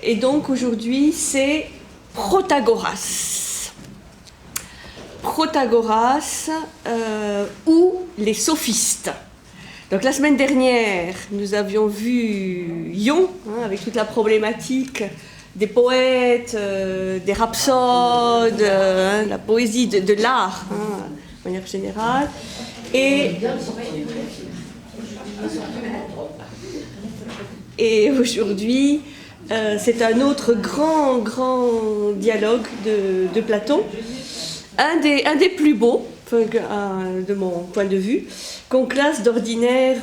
Et donc aujourd'hui, c'est Protagoras. Protagoras ou les sophistes. Donc la semaine dernière, nous avions vu Ion, avec toute la problématique des poètes, des rhapsodes, la poésie de l'art, de manière générale. Et aujourd'hui, c'est un autre grand dialogue de Platon, un des plus beaux, de mon point de vue, qu'on classe d'ordinaire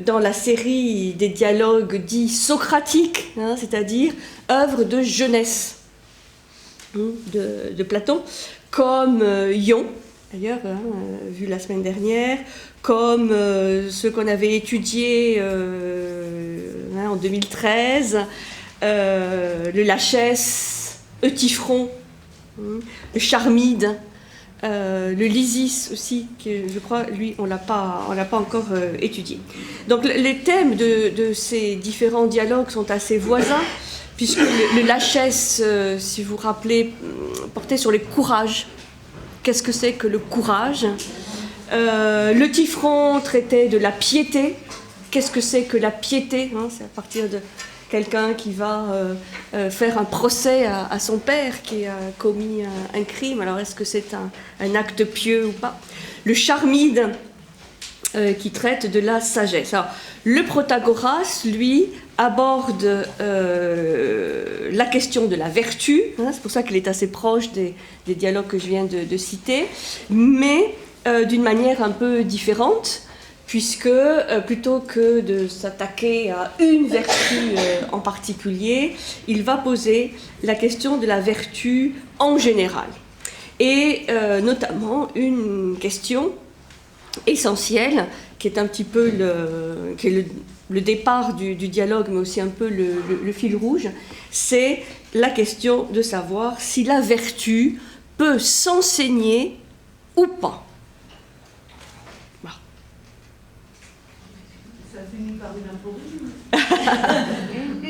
dans la série des dialogues dits socratiques, c'est-à-dire œuvres de jeunesse de Platon, comme Ion, d'ailleurs, vu la semaine dernière, comme ceux qu'on avait étudiés en 2013, le Lachès, Euthyphron, le Charmide, le Lysis aussi, que je crois, lui, on l'a pas encore étudié. Donc les thèmes de ces différents dialogues sont assez voisins, puisque le Lachès, si vous vous rappelez, portait sur les courages. Qu'est-ce que c'est que le courage ? L'Euthyphron traitait de la piété. Qu'est-ce que c'est que la piété ? C'est à partir de quelqu'un qui va faire un procès à son père qui a commis un crime. Alors est-ce que c'est un acte pieux ou pas ? Le Charmide qui traite de la sagesse. Alors, le Protagoras, lui, aborde la question de la vertu, c'est pour ça qu'elle est assez proche des dialogues que je viens de citer, mais d'une manière un peu différente, puisque plutôt que de s'attaquer à une vertu en particulier, il va poser la question de la vertu en général, et notamment une question essentielle qui est un petit peu le départ du dialogue, mais aussi un peu le fil rouge, c'est la question de savoir si la vertu peut s'enseigner ou pas. Voilà. Ça finit par une aphorisme.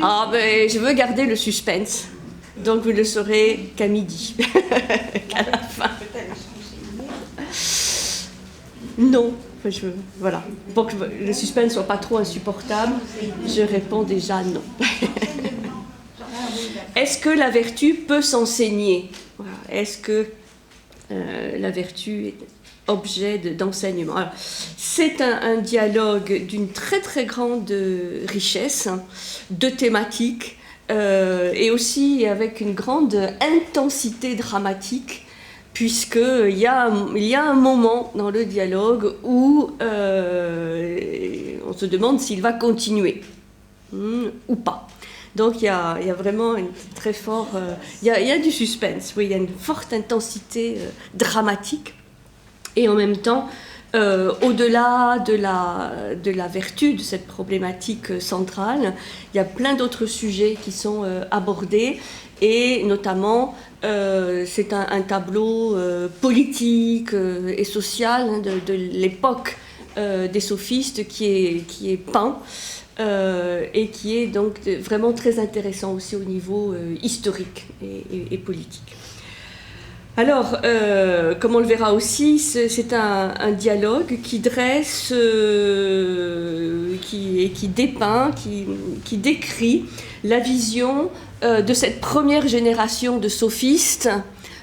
Ah ben, je veux garder le suspense, donc vous ne le saurez qu'à midi, qu'à la fin. Non. Voilà. Pour que le suspense ne soit pas trop insupportable, je réponds déjà non. Est-ce que la vertu peut s'enseigner ? Voilà. Est-ce que la vertu est objet d'enseignement ? Alors, c'est un dialogue d'une très très grande richesse, de thématiques, et aussi avec une grande intensité dramatique, puisqu'il y a un moment dans le dialogue où on se demande s'il va continuer ou pas. Donc il y a vraiment une très fort... il y a du suspense, oui, il y a une forte intensité dramatique, et en même temps, au-delà de la vertu, de cette problématique centrale, il y a plein d'autres sujets qui sont abordés, et notamment... c'est un tableau politique et social de l'époque des sophistes qui est peint et qui est donc vraiment très intéressant aussi au niveau historique et politique. Alors, comme on le verra aussi, c'est un dialogue qui dresse, qui dépeint, qui décrit la vision de cette première génération de sophistes,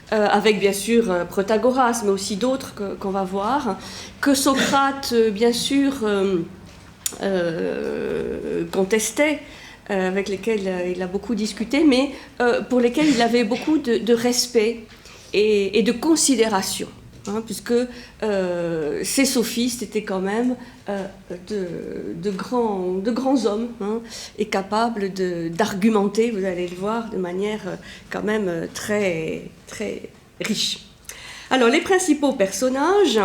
avec bien sûr Protagoras, mais aussi d'autres qu'on va voir, que Socrate, bien sûr, contestait, avec lesquels il a beaucoup discuté, mais pour lesquels il avait beaucoup de respect et de considération. Puisque ces sophistes étaient quand même de grands hommes, et capables d'argumenter, vous allez le voir, de manière quand même très, très riche. Alors, les principaux personnages,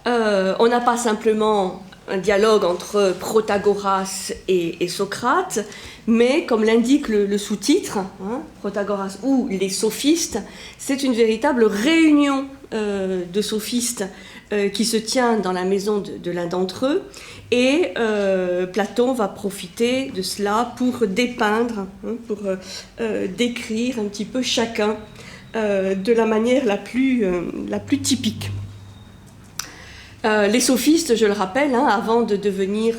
on n'a pas simplement un dialogue entre Protagoras et Socrate, mais comme l'indique le sous-titre, Protagoras ou les sophistes, c'est une véritable réunion de sophistes qui se tient dans la maison de l'un d'entre eux, et Platon va profiter de cela pour dépeindre, pour décrire un petit peu chacun de la manière la plus typique. Les sophistes, je le rappelle, avant de devenir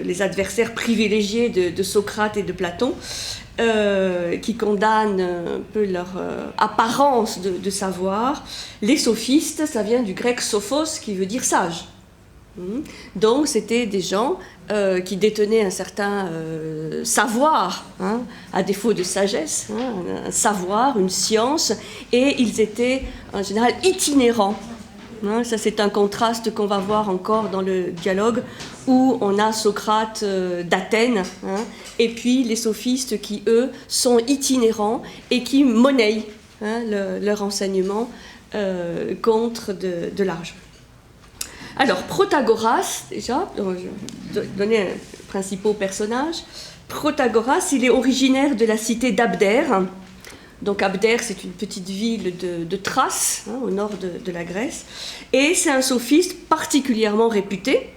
les adversaires privilégiés de Socrate et de Platon, qui condamnent un peu leur apparence de savoir, les sophistes, ça vient du grec sophos, qui veut dire sage. Donc c'était des gens qui détenaient un certain savoir, à défaut de sagesse, un savoir, une science, et ils étaient en général itinérants. Ça, c'est un contraste qu'on va voir encore dans le dialogue où on a Socrate d'Athènes et puis les sophistes qui, eux, sont itinérants et qui monnaient leur enseignement contre de l'argent. Alors, Protagoras, déjà, je vais donner un principal personnage. Protagoras, il est originaire de la cité d'Abdère. Donc Abdère, c'est une petite ville de Thrace, au nord de la Grèce, et c'est un sophiste particulièrement réputé,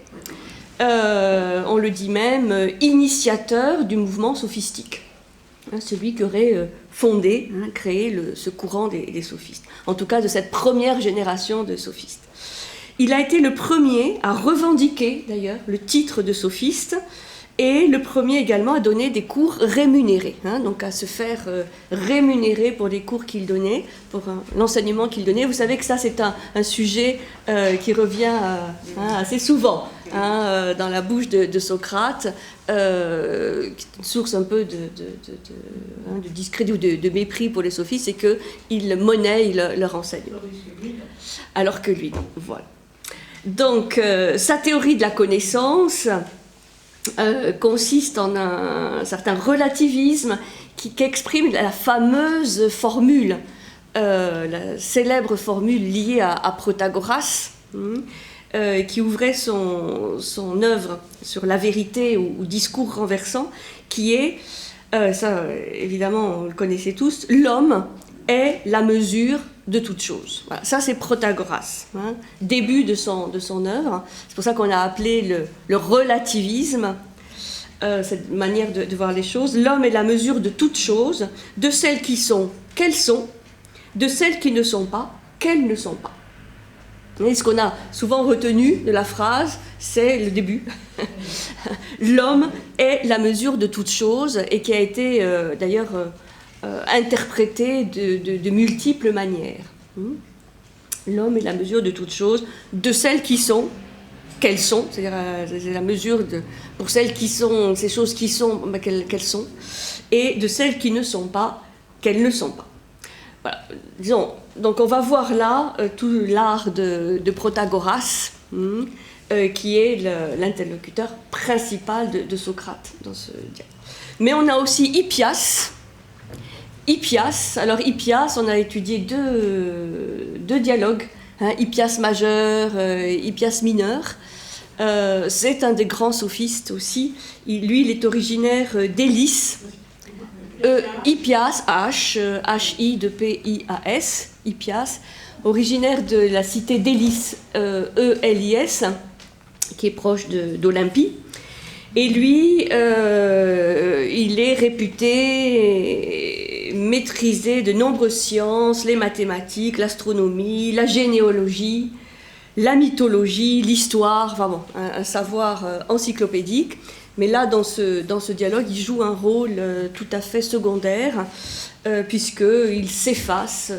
on le dit même, initiateur du mouvement sophistique, celui qui aurait fondé, créé ce courant des sophistes, en tout cas de cette première génération de sophistes. Il a été le premier à revendiquer d'ailleurs le titre de sophiste, et le premier également à donner des cours rémunérés, donc à se faire rémunérer pour les cours qu'il donnait, pour l'enseignement qu'il donnait. Vous savez que ça, c'est un sujet qui revient assez souvent dans la bouche de Socrate, une source un peu de discrédit ou de mépris pour les sophistes, c'est qu'ils monnaient leur enseignement. Alors que lui, non. Voilà. Donc, sa théorie de la connaissance consiste en un certain relativisme qui exprime la fameuse formule, la célèbre formule liée à Protagoras, qui ouvrait son œuvre sur la vérité ou discours renversant, qui est, ça évidemment on le connaissait tous, l'homme est la mesure de toute chose. Voilà, ça c'est Protagoras, début de son œuvre. C'est pour ça qu'on a appelé le relativisme, cette manière de voir les choses. L'homme est la mesure de toute chose, de celles qui sont, qu'elles sont, de celles qui ne sont pas, qu'elles ne sont pas. Et ce qu'on a souvent retenu de la phrase, c'est le début. L'homme est la mesure de toute chose, et qui a été d'ailleurs interprété de multiples manières. L'homme est la mesure de toutes choses, de celles qui sont, qu'elles sont, c'est-à-dire c'est la mesure pour celles qui sont, ces choses qui sont, qu'elles sont, et de celles qui ne sont pas, qu'elles ne sont pas. Voilà. Disons, donc on va voir là tout l'art de Protagoras, qui est l'interlocuteur principal de Socrate dans ce dialogue. Mais on a aussi Hippias. Alors Hippias, on a étudié deux dialogues, Hippias majeur, Hippias mineur. C'est un des grands sophistes aussi. Lui, il est originaire d'Élis. Hippias, H-I-P-I-A-S, Hippias, originaire de la cité d'Élis, E-L-I-S, qui est proche d'Olympie. Et lui, il est réputé maîtriser de nombreuses sciences, les mathématiques, l'astronomie, la généalogie, la mythologie, l'histoire, enfin bon, un savoir encyclopédique. Mais là, dans ce dialogue, il joue un rôle tout à fait secondaire, puisqu'il s'efface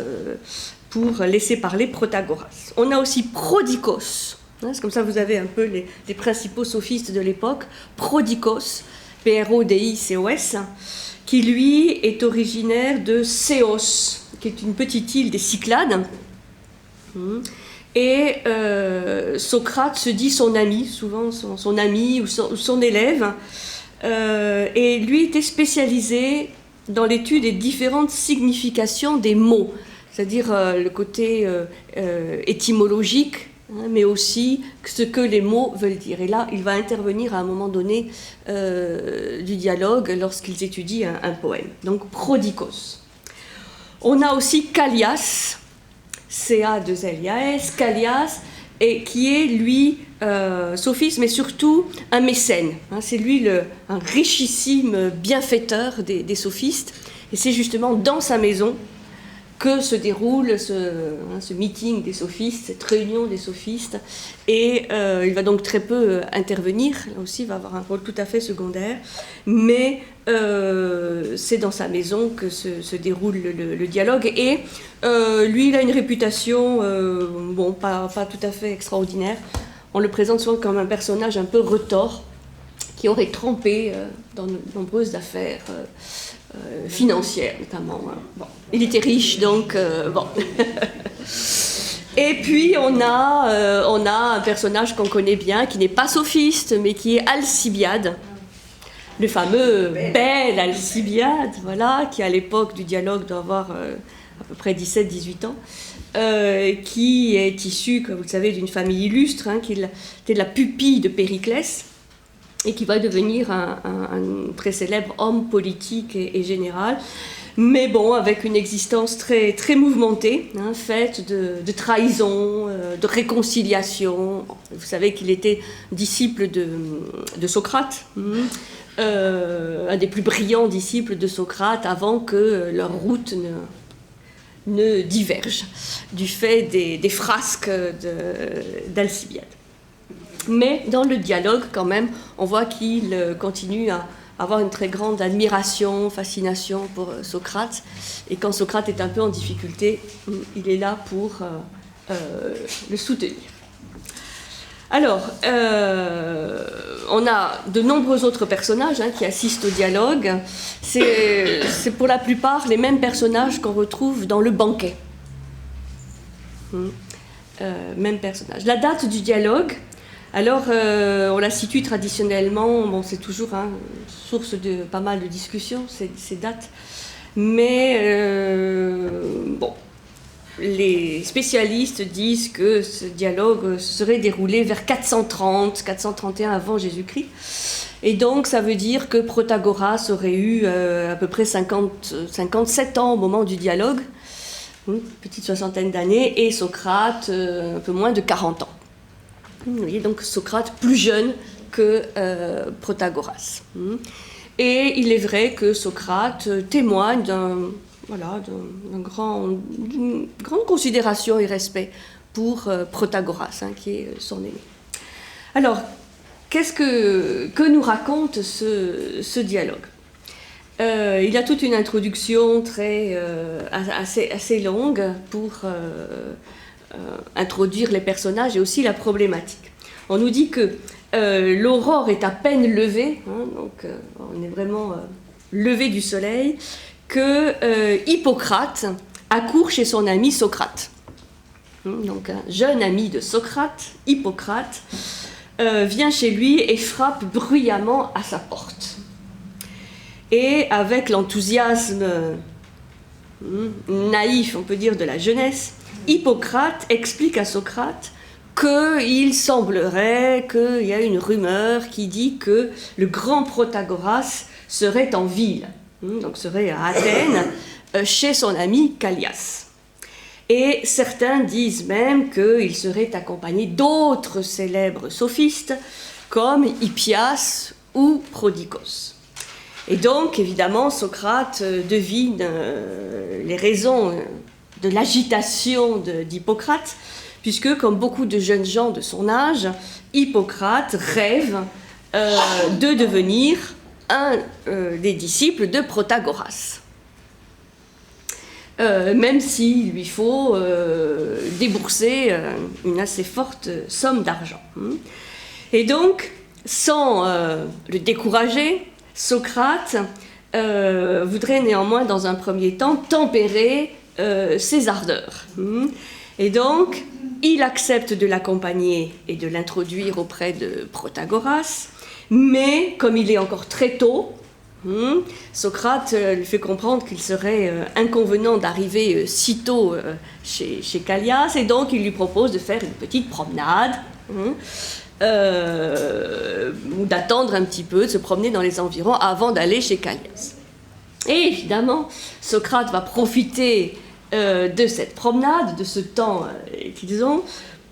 pour laisser parler Protagoras. On a aussi Prodikos. C'est comme ça vous avez un peu les principaux sophistes de l'époque. Prodikos, P-R-O-D-I-C-O-S, qui lui est originaire de Céos, qui est une petite île des Cyclades. Et Socrate se dit son ami, souvent son ami ou son élève, et lui était spécialisé dans l'étude des différentes significations des mots, c'est-à-dire le côté étymologique, mais aussi ce que les mots veulent dire. Et là, il va intervenir à un moment donné du dialogue lorsqu'ils étudient un poème. Donc, Prodikos. On a aussi Callias, C-A-2-L-I-A-S, Callias, et qui est, lui, sophiste, mais surtout un mécène. C'est lui un richissime bienfaiteur des sophistes, et c'est justement dans sa maison que se déroule ce meeting des sophistes, cette réunion des sophistes, et il va donc très peu intervenir, là aussi il va avoir un rôle tout à fait secondaire, mais c'est dans sa maison que se déroule le dialogue, et lui il a une réputation pas tout à fait extraordinaire. On le présente souvent comme un personnage un peu retors, qui aurait trempé dans de nombreuses affaires financières notamment. Bon. Il était riche, donc bon. Et puis on a un personnage qu'on connaît bien, qui n'est pas sophiste, mais qui est Alcibiade, le fameux bel Alcibiade, voilà, qui à l'époque du dialogue doit avoir à peu près 17-18 ans, qui est issu, comme vous le savez, d'une famille illustre, qui était la pupille de Périclès, et qui va devenir un très célèbre homme politique et général, mais bon, avec une existence très, très mouvementée, faite de trahison, de réconciliation. Vous savez qu'il était disciple de Socrate, un des plus brillants disciples de Socrate, avant que leur route ne diverge, du fait des frasques d'Alcibiade. Mais dans le dialogue, quand même, on voit qu'il continue à avoir une très grande admiration, fascination pour Socrate. Et quand Socrate est un peu en difficulté, il est là pour le soutenir. Alors, on a de nombreux autres personnages qui assistent au dialogue. C'est pour la plupart les mêmes personnages qu'on retrouve dans le banquet. Même personnage. La date du dialogue, alors on la situe traditionnellement, bon, c'est toujours source de pas mal de discussions, ces dates, mais bon, les spécialistes disent que ce dialogue serait déroulé vers 430-431 avant Jésus-Christ, et donc ça veut dire que Protagoras aurait eu à peu près 57 ans au moment du dialogue, une petite soixantaine d'années, et Socrate un peu moins de 40 ans. Vous voyez, donc Socrate plus jeune que Protagoras. Et il est vrai que Socrate témoigne d'une grande considération et respect pour Protagoras, qui est son aîné. Alors, qu'est-ce que nous raconte ce dialogue ? Il a toute une introduction assez longue pour introduire les personnages et aussi la problématique. On nous dit que l'aurore est à peine levée, donc on est vraiment levé du soleil, que Hippocrate accourt chez son ami Socrate. Donc un jeune ami de Socrate, Hippocrate, vient chez lui et frappe bruyamment à sa porte. Et avec l'enthousiasme naïf, on peut dire, de la jeunesse, Hippocrate explique à Socrate qu'il semblerait qu'il y a une rumeur qui dit que le grand Protagoras serait en ville, donc serait à Athènes, chez son ami Callias. Et certains disent même qu'il serait accompagné d'autres célèbres sophistes comme Hippias ou Prodicos. Et donc, évidemment, Socrate devine les raisons de l'agitation d'Hippocrate, puisque, comme beaucoup de jeunes gens de son âge, Hippocrate rêve de devenir un des disciples de Protagoras. Même s'il lui faut débourser une assez forte somme d'argent. Et donc, sans le décourager, Socrate voudrait néanmoins, dans un premier temps, tempérer ses ardeurs. Et donc, il accepte de l'accompagner et de l'introduire auprès de Protagoras, mais comme il est encore très tôt, Socrate lui fait comprendre qu'il serait inconvenant d'arriver si tôt chez Callias, et donc il lui propose de faire une petite promenade, ou d'attendre un petit peu, de se promener dans les environs avant d'aller chez Callias. Et évidemment, Socrate va profiter de cette promenade, de ce temps qu'ils ont,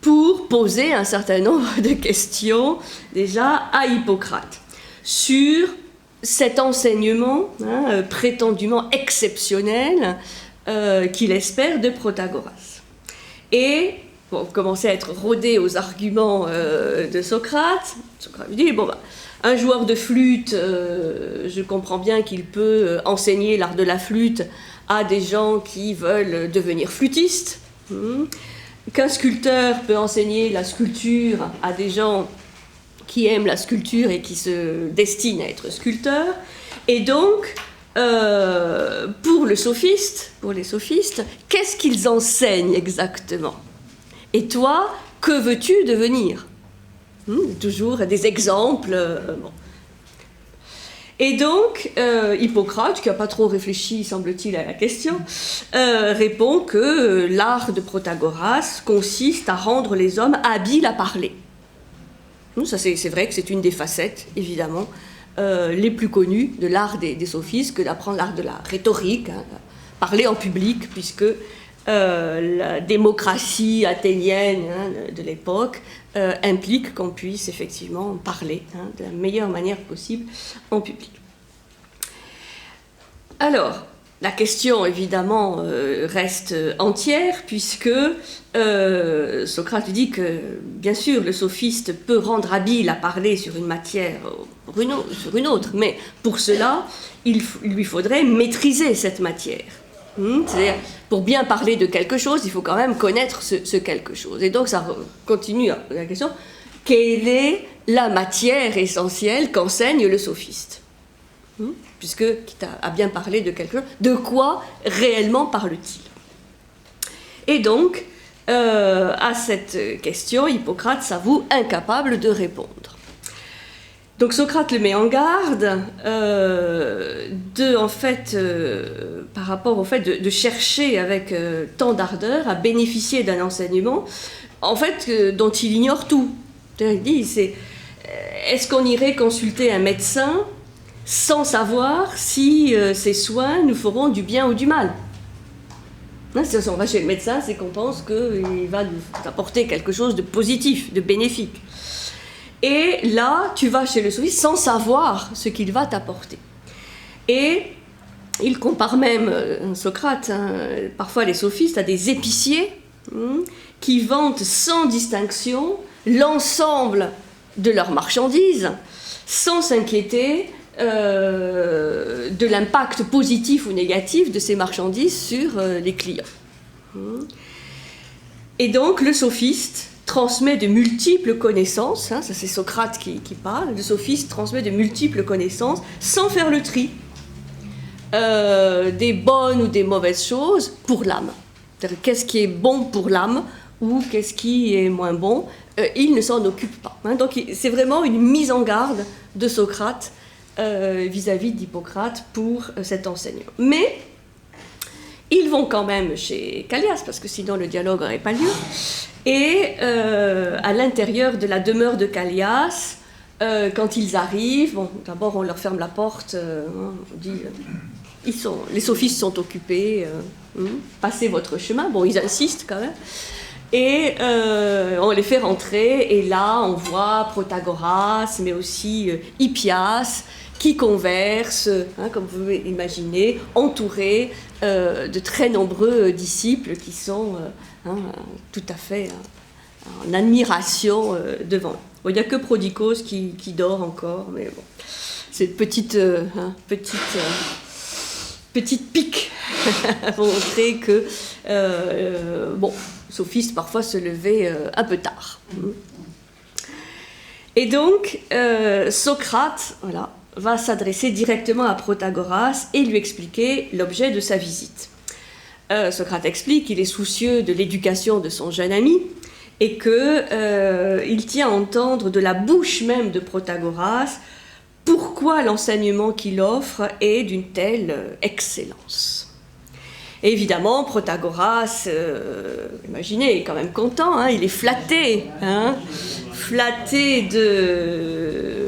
pour poser un certain nombre de questions déjà à Hippocrate sur cet enseignement prétendument exceptionnel qu'il espère de Protagoras. Et bon, commencer à être rodé aux arguments de Socrate. Socrate lui dit, bon, un joueur de flûte, je comprends bien qu'il peut enseigner l'art de la flûte à des gens qui veulent devenir flûtistes. Qu'un sculpteur peut enseigner la sculpture à des gens qui aiment la sculpture et qui se destinent à être sculpteurs. Et donc, pour les sophistes, qu'est-ce qu'ils enseignent exactement? Et toi, que veux-tu devenir? Toujours des exemples. Bon. Et donc, Hippocrate, qui n'a pas trop réfléchi, semble-t-il, à la question, répond que l'art de Protagoras consiste à rendre les hommes habiles à parler. Ça, c'est vrai que c'est une des facettes, évidemment, les plus connues de l'art des sophistes, que d'apprendre l'art de la rhétorique, parler en public, puisque la démocratie athénienne de l'époque implique qu'on puisse effectivement parler de la meilleure manière possible en public. Alors, la question évidemment reste entière, puisque Socrate dit que bien sûr le sophiste peut rendre habile à parler sur une matière sur une autre, mais pour cela il lui faudrait maîtriser cette matière. C'est-à-dire, pour bien parler de quelque chose, il faut quand même connaître ce quelque chose. Et donc, ça continue la question, quelle est la matière essentielle qu'enseigne le sophiste? Puisque, quitte à bien parler de quelque chose, de quoi réellement parle-t-il? Et donc, à cette question, Hippocrate s'avoue incapable de répondre. Donc Socrate le met en garde par rapport au fait de chercher avec tant d'ardeur à bénéficier d'un enseignement en fait dont il ignore tout. Il dit, est-ce qu'on irait consulter un médecin sans savoir si ses soins nous feront du bien ou du mal? Si on va chez le médecin, c'est qu'on pense qu'il va nous apporter quelque chose de positif, de bénéfique. Et là, tu vas chez le sophiste sans savoir ce qu'il va t'apporter. Et il compare même, Socrate, parfois les sophistes, à des épiciers qui vendent sans distinction l'ensemble de leurs marchandises, sans s'inquiéter de l'impact positif ou négatif de ces marchandises sur les clients. Et donc, le sophiste transmet de multiples connaissances, ça c'est Socrate qui parle, le sophiste transmet de multiples connaissances sans faire le tri des bonnes ou des mauvaises choses pour l'âme. C'est-à-dire, qu'est-ce qui est bon pour l'âme ou qu'est-ce qui est moins bon, il ne s'en occupe pas. Donc c'est vraiment une mise en garde de Socrate vis-à-vis d'Hippocrate pour cet enseignement. Mais ils vont quand même chez Callias, parce que sinon le dialogue n'aurait pas lieu. Et à l'intérieur de la demeure de Callias, quand ils arrivent, bon, d'abord on leur ferme la porte, on dit les sophistes sont occupés, passez votre chemin. Bon, ils insistent quand même. Et on les fait rentrer, et là on voit Protagoras, mais aussi Hippias, qui conversent, comme vous pouvez imaginer, entourés de très nombreux disciples qui sont tout à fait en admiration devant eux. Bon, il n'y a que Prodicos qui dort encore, mais bon, c'est une petite pique pour montrer que, sophistes parfois se levaient un peu tard. Et donc, Socrate, va s'adresser directement à Protagoras et lui expliquer l'objet de sa visite. Socrate explique qu'il est soucieux de l'éducation de son jeune ami et qu'il tient à entendre de la bouche même de Protagoras pourquoi l'enseignement qu'il offre est d'une telle excellence. Et évidemment, Protagoras, imaginez, est quand même content, il est flatté, flatté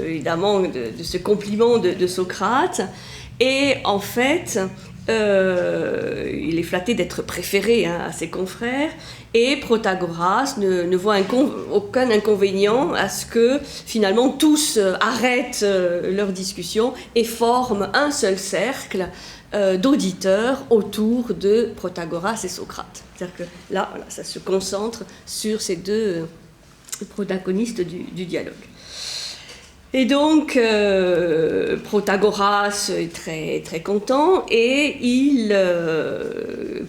évidemment de ce compliment de Socrate, et en fait, il est flatté d'être préféré à ses confrères, et Protagoras ne voit aucun inconvénient à ce que finalement tous arrêtent leur discussion et forment un seul cercle d'auditeurs autour de Protagoras et Socrate. C'est-à-dire que là, voilà, ça se concentre sur ces deux protagonistes du dialogue. Et donc, Protagoras est très, très content et il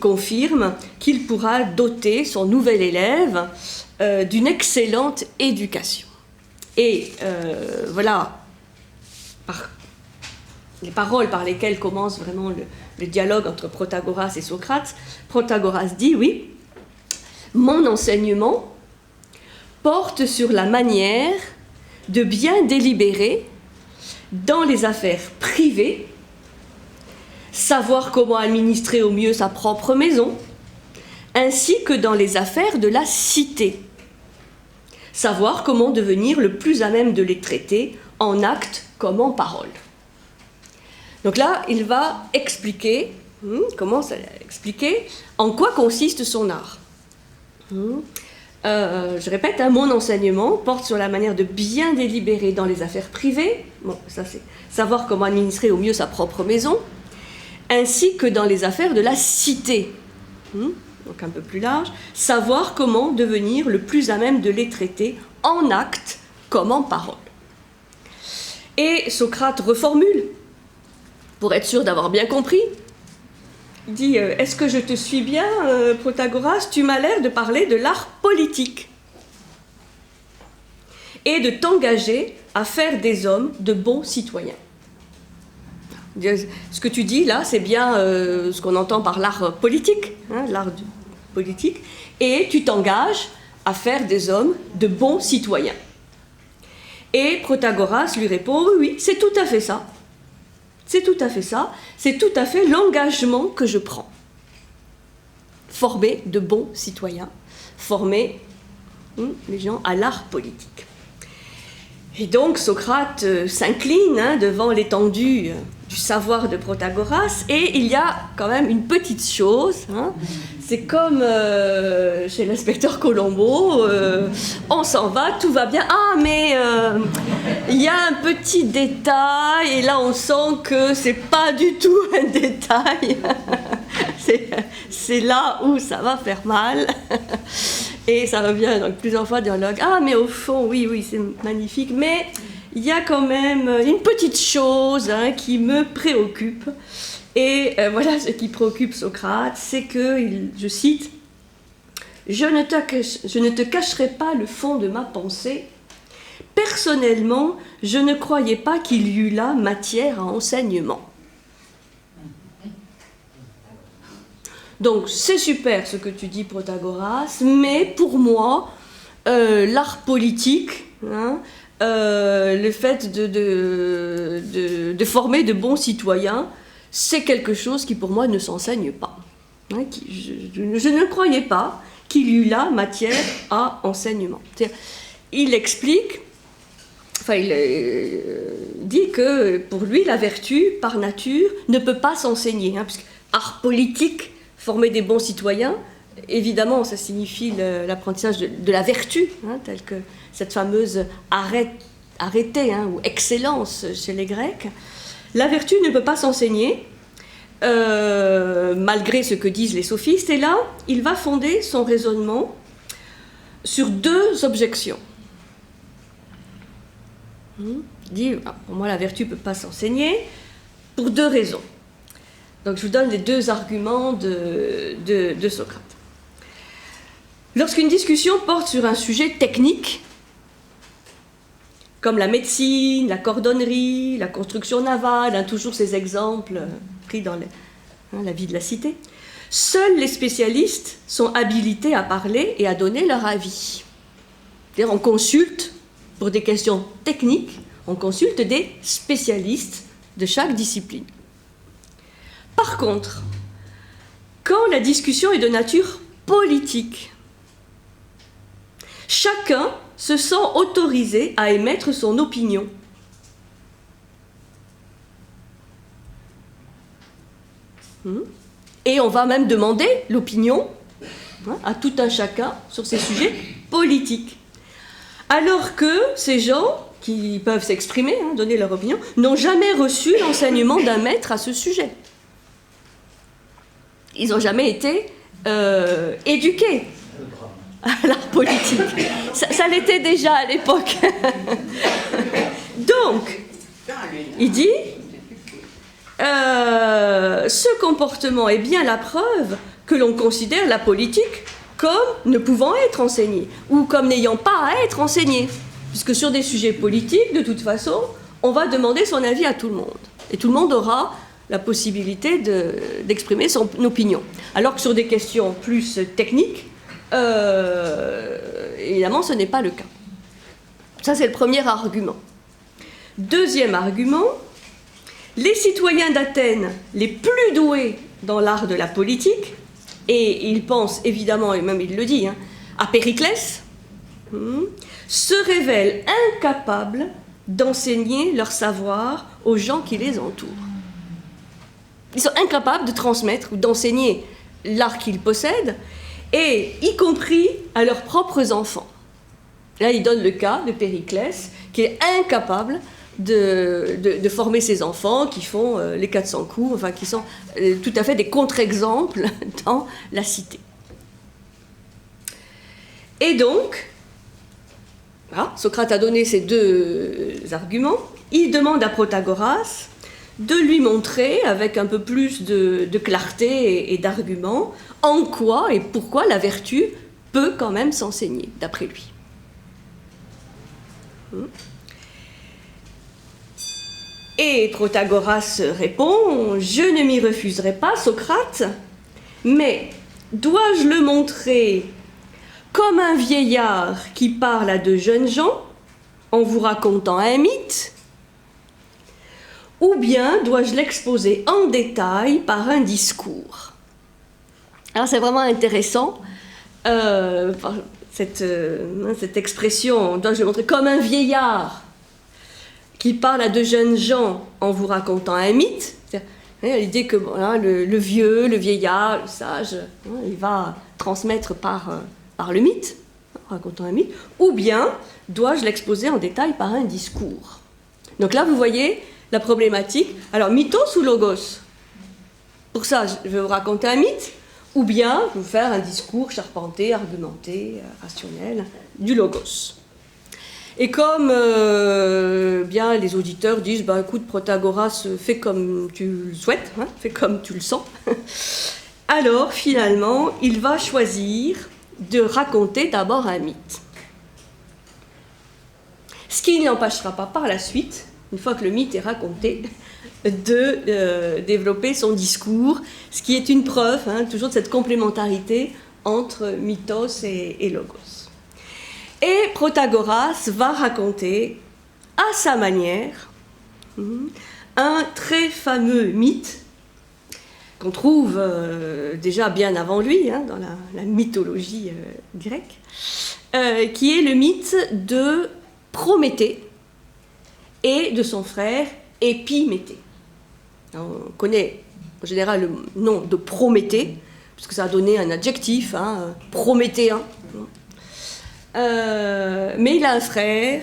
confirme qu'il pourra doter son nouvel élève d'une excellente éducation. Et voilà, les paroles par lesquelles commence vraiment le dialogue entre Protagoras et Socrate. Protagoras dit, oui, mon enseignement porte sur la manière de bien délibérer dans les affaires privées, savoir comment administrer au mieux sa propre maison, ainsi que dans les affaires de la cité, savoir comment devenir le plus à même de les traiter en actes comme en paroles. Donc là, il va expliquer, en quoi consiste son art. Je répète, mon enseignement porte sur la manière de bien délibérer dans les affaires privées, bon, ça c'est savoir comment administrer au mieux sa propre maison, ainsi que dans les affaires de la cité, donc un peu plus large, savoir comment devenir le plus à même de les traiter en actes comme en paroles. Et Socrate reformule, pour être sûr d'avoir bien compris. Il dit, est-ce que je te suis bien, Protagoras? Tu m'as l'air de parler de l'art politique et de t'engager à faire des hommes de bons citoyens. Ce que tu dis là, c'est bien ce qu'on entend par l'art politique, l'art politique, et tu t'engages à faire des hommes de bons citoyens. Et Protagoras lui répond, oui, c'est tout à fait ça. C'est tout à fait ça, c'est tout à fait l'engagement que je prends. Former de bons citoyens, former les gens à l'art politique. Et donc Socrate s'incline devant l'étendue du savoir de Protagoras, et il y a quand même une petite chose, c'est comme chez l'inspecteur Colombo, on s'en va, tout va bien, mais il y a un petit détail, et là on sent que c'est pas du tout un détail, c'est là où ça va faire mal. Et ça revient donc plusieurs fois dans le dialogue. Mais au fond, oui, c'est magnifique, mais il y a quand même une petite chose qui me préoccupe. Et voilà ce qui préoccupe Socrate, c'est que, je cite, je ne te cacherai pas le fond de ma pensée. Personnellement, je ne croyais pas qu'il y eût là matière à enseignement. Donc c'est super ce que tu dis, Protagoras, mais pour moi, l'art politique, le fait de former de bons citoyens, c'est quelque chose qui pour moi ne s'enseigne pas. Je ne croyais pas qu'il y eût là matière à enseignement. Il explique, il dit que pour lui, la vertu, par nature, ne peut pas s'enseigner, puisque art politique, former des bons citoyens, évidemment, ça signifie l'apprentissage de la vertu, telle que cette fameuse arrêté ou excellence chez les Grecs. La vertu ne peut pas s'enseigner, malgré ce que disent les sophistes, et là, il va fonder son raisonnement sur deux objections. Il dit, pour moi, la vertu ne peut pas s'enseigner, pour deux raisons. Donc je vous donne les deux arguments de Socrate. Lorsqu'une discussion porte sur un sujet technique, comme la médecine, la cordonnerie, la construction navale, toujours ces exemples pris dans la vie de la cité, seuls les spécialistes sont habilités à parler et à donner leur avis. C'est-à-dire on consulte, pour des questions techniques, on consulte des spécialistes de chaque discipline. Par contre, quand la discussion est de nature politique, chacun se sent autorisé à émettre son opinion. Et on va même demander l'opinion à tout un chacun sur ces sujets politiques. Alors que ces gens, qui peuvent s'exprimer, donner leur opinion, n'ont jamais reçu l'enseignement d'un maître à ce sujet. Ils n'ont jamais été éduqués à l'art politique. Ça l'était déjà à l'époque. Donc, il dit, ce comportement est bien la preuve que l'on considère la politique comme ne pouvant être enseignée, ou comme n'ayant pas à être enseignée. Puisque sur des sujets politiques, de toute façon, on va demander son avis à tout le monde. Et tout le monde aura la possibilité d'exprimer son opinion. Alors que sur des questions plus techniques, évidemment, ce n'est pas le cas. Ça, c'est le premier argument. Deuxième argument, les citoyens d'Athènes les plus doués dans l'art de la politique, et il pense évidemment, et même il le dit, à Périclès, se révèlent incapables d'enseigner leur savoir aux gens qui les entourent. Ils sont incapables de transmettre ou d'enseigner l'art qu'ils possèdent, et y compris à leurs propres enfants. Là, il donne le cas de Périclès, qui est incapable de former ses enfants, qui font les 400 coups, enfin qui sont tout à fait des contre-exemples dans la cité. Et donc, voilà, Socrate a donné ces deux arguments. Il demande à Protagoras de lui montrer, avec un peu plus de clarté et d'arguments, en quoi et pourquoi la vertu peut quand même s'enseigner, d'après lui. Et Protagoras répond « Je ne m'y refuserai pas, Socrate, mais dois-je le montrer comme un vieillard qui parle à de jeunes gens en vous racontant un mythe, ou bien dois-je l'exposer en détail par un discours ?» Alors c'est vraiment intéressant, cette expression « dois-je le montrer comme un vieillard ?» qui parle à de jeunes gens en vous racontant un mythe, l'idée que voilà, le vieux, le vieillard, le sage, il va transmettre par le mythe, en racontant un mythe, ou bien dois-je l'exposer en détail par un discours. Donc là, vous voyez la problématique. Alors, mythos ou logos? Pour ça, je vais vous raconter un mythe, ou bien je vais vous faire un discours charpenté, argumenté, rationnel, du logos. Et comme bien les auditeurs disent, bah, écoute, Protagoras, fais comme tu le souhaites, fais comme tu le sens, alors finalement, il va choisir de raconter d'abord un mythe. Ce qui n'empêchera pas par la suite, une fois que le mythe est raconté, de développer son discours, ce qui est une preuve toujours de cette complémentarité entre mythos et logos. Et Protagoras va raconter, à sa manière, un très fameux mythe qu'on trouve déjà bien avant lui, dans la mythologie grecque, qui est le mythe de Prométhée et de son frère Épiméthée. Alors, on connaît en général le nom de Prométhée, puisque ça a donné un adjectif, prométhéen. Mais il a un frère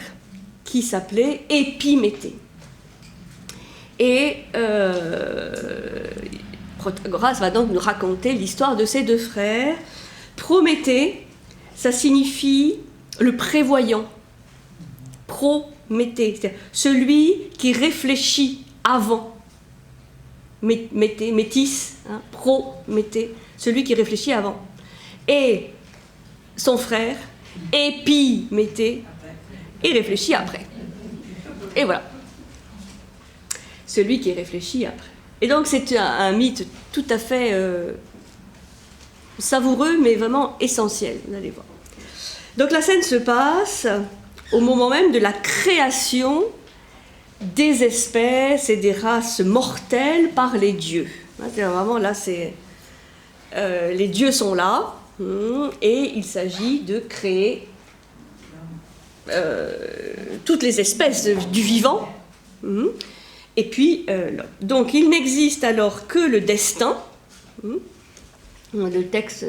qui s'appelait Épiméthée. Et Protagoras va donc nous raconter l'histoire de ces deux frères. Prométhée, ça signifie le prévoyant. Prométhée, c'est-à-dire celui qui réfléchit avant. Métis, Prométhée, celui qui réfléchit avant. Et son frère, Épiméthée, il réfléchit après. Et voilà. Celui qui réfléchit après. Et donc c'est un mythe tout à fait savoureux, mais vraiment essentiel, vous allez voir. Donc la scène se passe au moment même de la création des espèces et des races mortelles par les dieux. C'est vraiment là, les dieux sont là, et il s'agit de créer toutes les espèces du vivant. Et puis, donc il n'existe alors que le destin, Le texte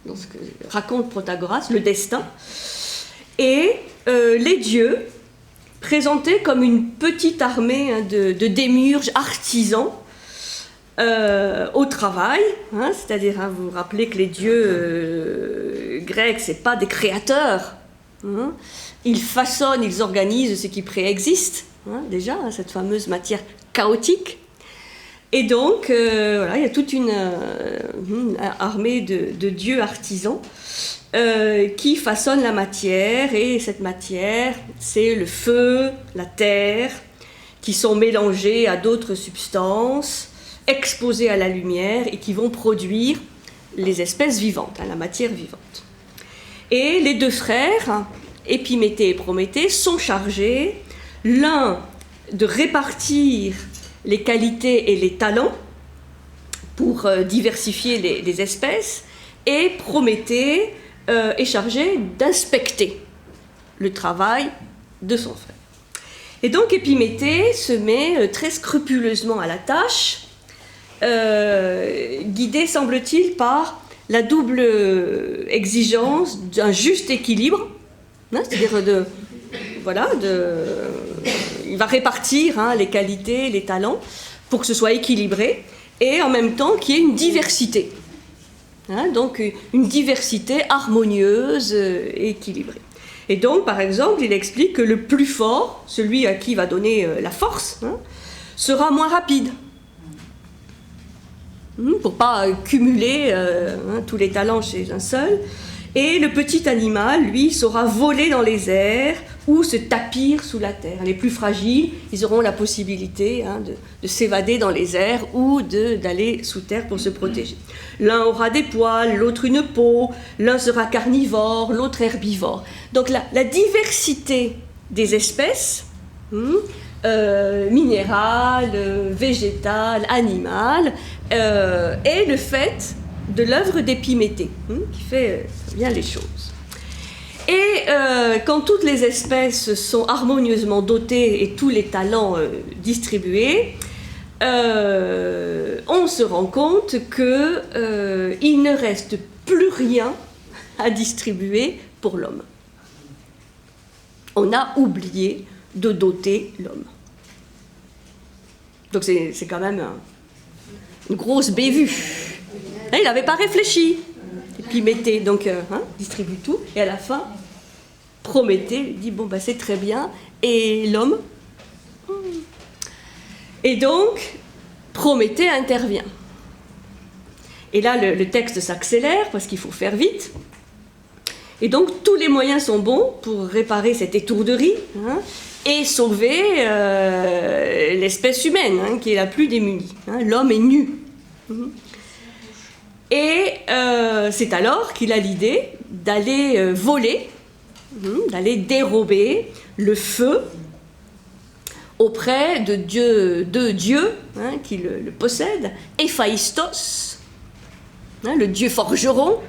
dans ce que raconte Protagoras, le destin. Et les dieux, présentés comme une petite armée de démiurges artisans au travail, c'est-à-dire, vous vous rappelez que les dieux grecs, c'est pas des créateurs, ils façonnent, ils organisent ce qui préexiste, déjà, cette fameuse matière chaotique. Et donc, voilà, il y a toute une armée de dieux artisans qui façonnent la matière, et cette matière, c'est le feu, la terre, qui sont mélangés à d'autres substances, exposés à la lumière, et qui vont produire les espèces vivantes, la matière vivante. Et les deux frères, Épiméthée et Prométhée, sont chargés, l'un de répartir les qualités et les talents pour diversifier les espèces, et Prométhée est chargé d'inspecter le travail de son frère. Et donc Épiméthée se met très scrupuleusement à la tâche, guidé, semble-t-il, par la double exigence d'un juste équilibre, c'est-à-dire il va répartir les qualités, les talents, pour que ce soit équilibré, et en même temps qu'il y ait une diversité. Donc une diversité harmonieuse et équilibrée. Et donc, par exemple, il explique que le plus fort, celui à qui va donner la force, sera moins rapide. Pour ne pas cumuler tous les talents chez un seul. Et le petit animal, lui, saura voler dans les airs ou se tapir sous la terre. Les plus fragiles, ils auront la possibilité de s'évader dans les airs ou d'aller sous terre pour se protéger. L'un aura des poils, l'autre une peau, l'un sera carnivore, l'autre herbivore. Donc la diversité des espèces, minérales, végétales, animales, est le fait de l'œuvre d'Épiméthée, qui fait bien les choses. Et quand toutes les espèces sont harmonieusement dotées et tous les talents distribués, on se rend compte qu'il ne reste plus rien à distribuer pour l'homme. On a oublié de doter l'homme. Donc c'est quand même une grosse bévue. Il n'avait pas réfléchi. Et puis Méthée donc distribue tout, et à la fin, Prométhée dit bon c'est très bien, et l'homme. Et donc Prométhée intervient. Et là le texte s'accélère parce qu'il faut faire vite. Et donc tous les moyens sont bons pour réparer cette étourderie et sauver l'espèce humaine qui est la plus démunie. L'homme est nu. Et c'est alors qu'il a l'idée d'aller voler, d'aller dérober le feu auprès de deux dieux qui le possèdent, Héphaïstos, le dieu forgeron,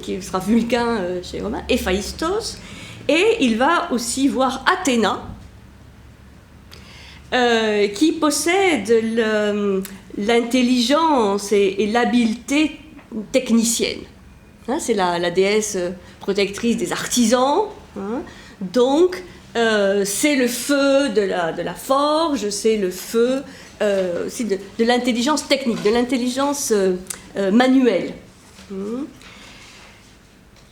qui sera Vulcain chez les Romains, Héphaïstos, et il va aussi voir Athéna, qui possède l'intelligence et l'habileté technicienne. C'est la déesse protectrice des artisans, donc c'est le feu de la forge, c'est le feu aussi de l'intelligence technique, de l'intelligence manuelle.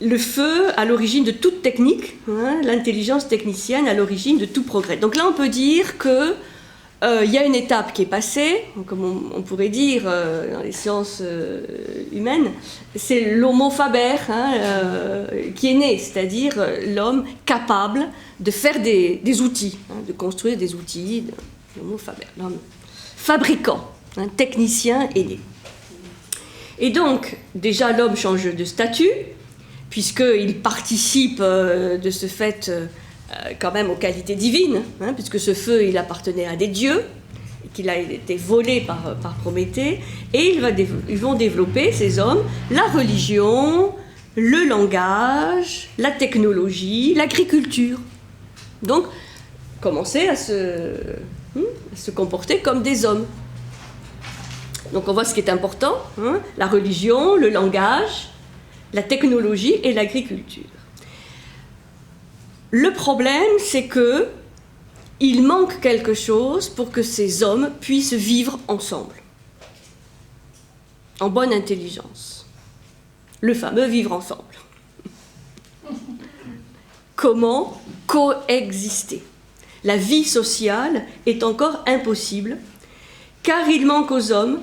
Le feu à l'origine de toute technique, l'intelligence technicienne à l'origine de tout progrès. Donc là on peut dire que il y a une étape qui est passée, comme on pourrait dire dans les sciences humaines, c'est l'homo faber qui est né, c'est-à-dire l'homme capable de faire des outils, de construire des outils, l'homo faber, l'homme fabricant, technicien est né. Et donc, déjà l'homme change de statut, puisqu'il participe de ce fait quand même aux qualités divines, puisque ce feu, il appartenait à des dieux, et qu'il a été volé par Prométhée, et ils vont développer, ces hommes, la religion, le langage, la technologie, l'agriculture. Donc, commencer à se comporter comme des hommes. Donc on voit ce qui est important, hein, la religion, le langage, la technologie et l'agriculture. Le problème, c'est que il manque quelque chose pour que ces hommes puissent vivre ensemble, en bonne intelligence. Le fameux vivre ensemble. Comment coexister? La vie sociale est encore impossible, car il manque aux hommes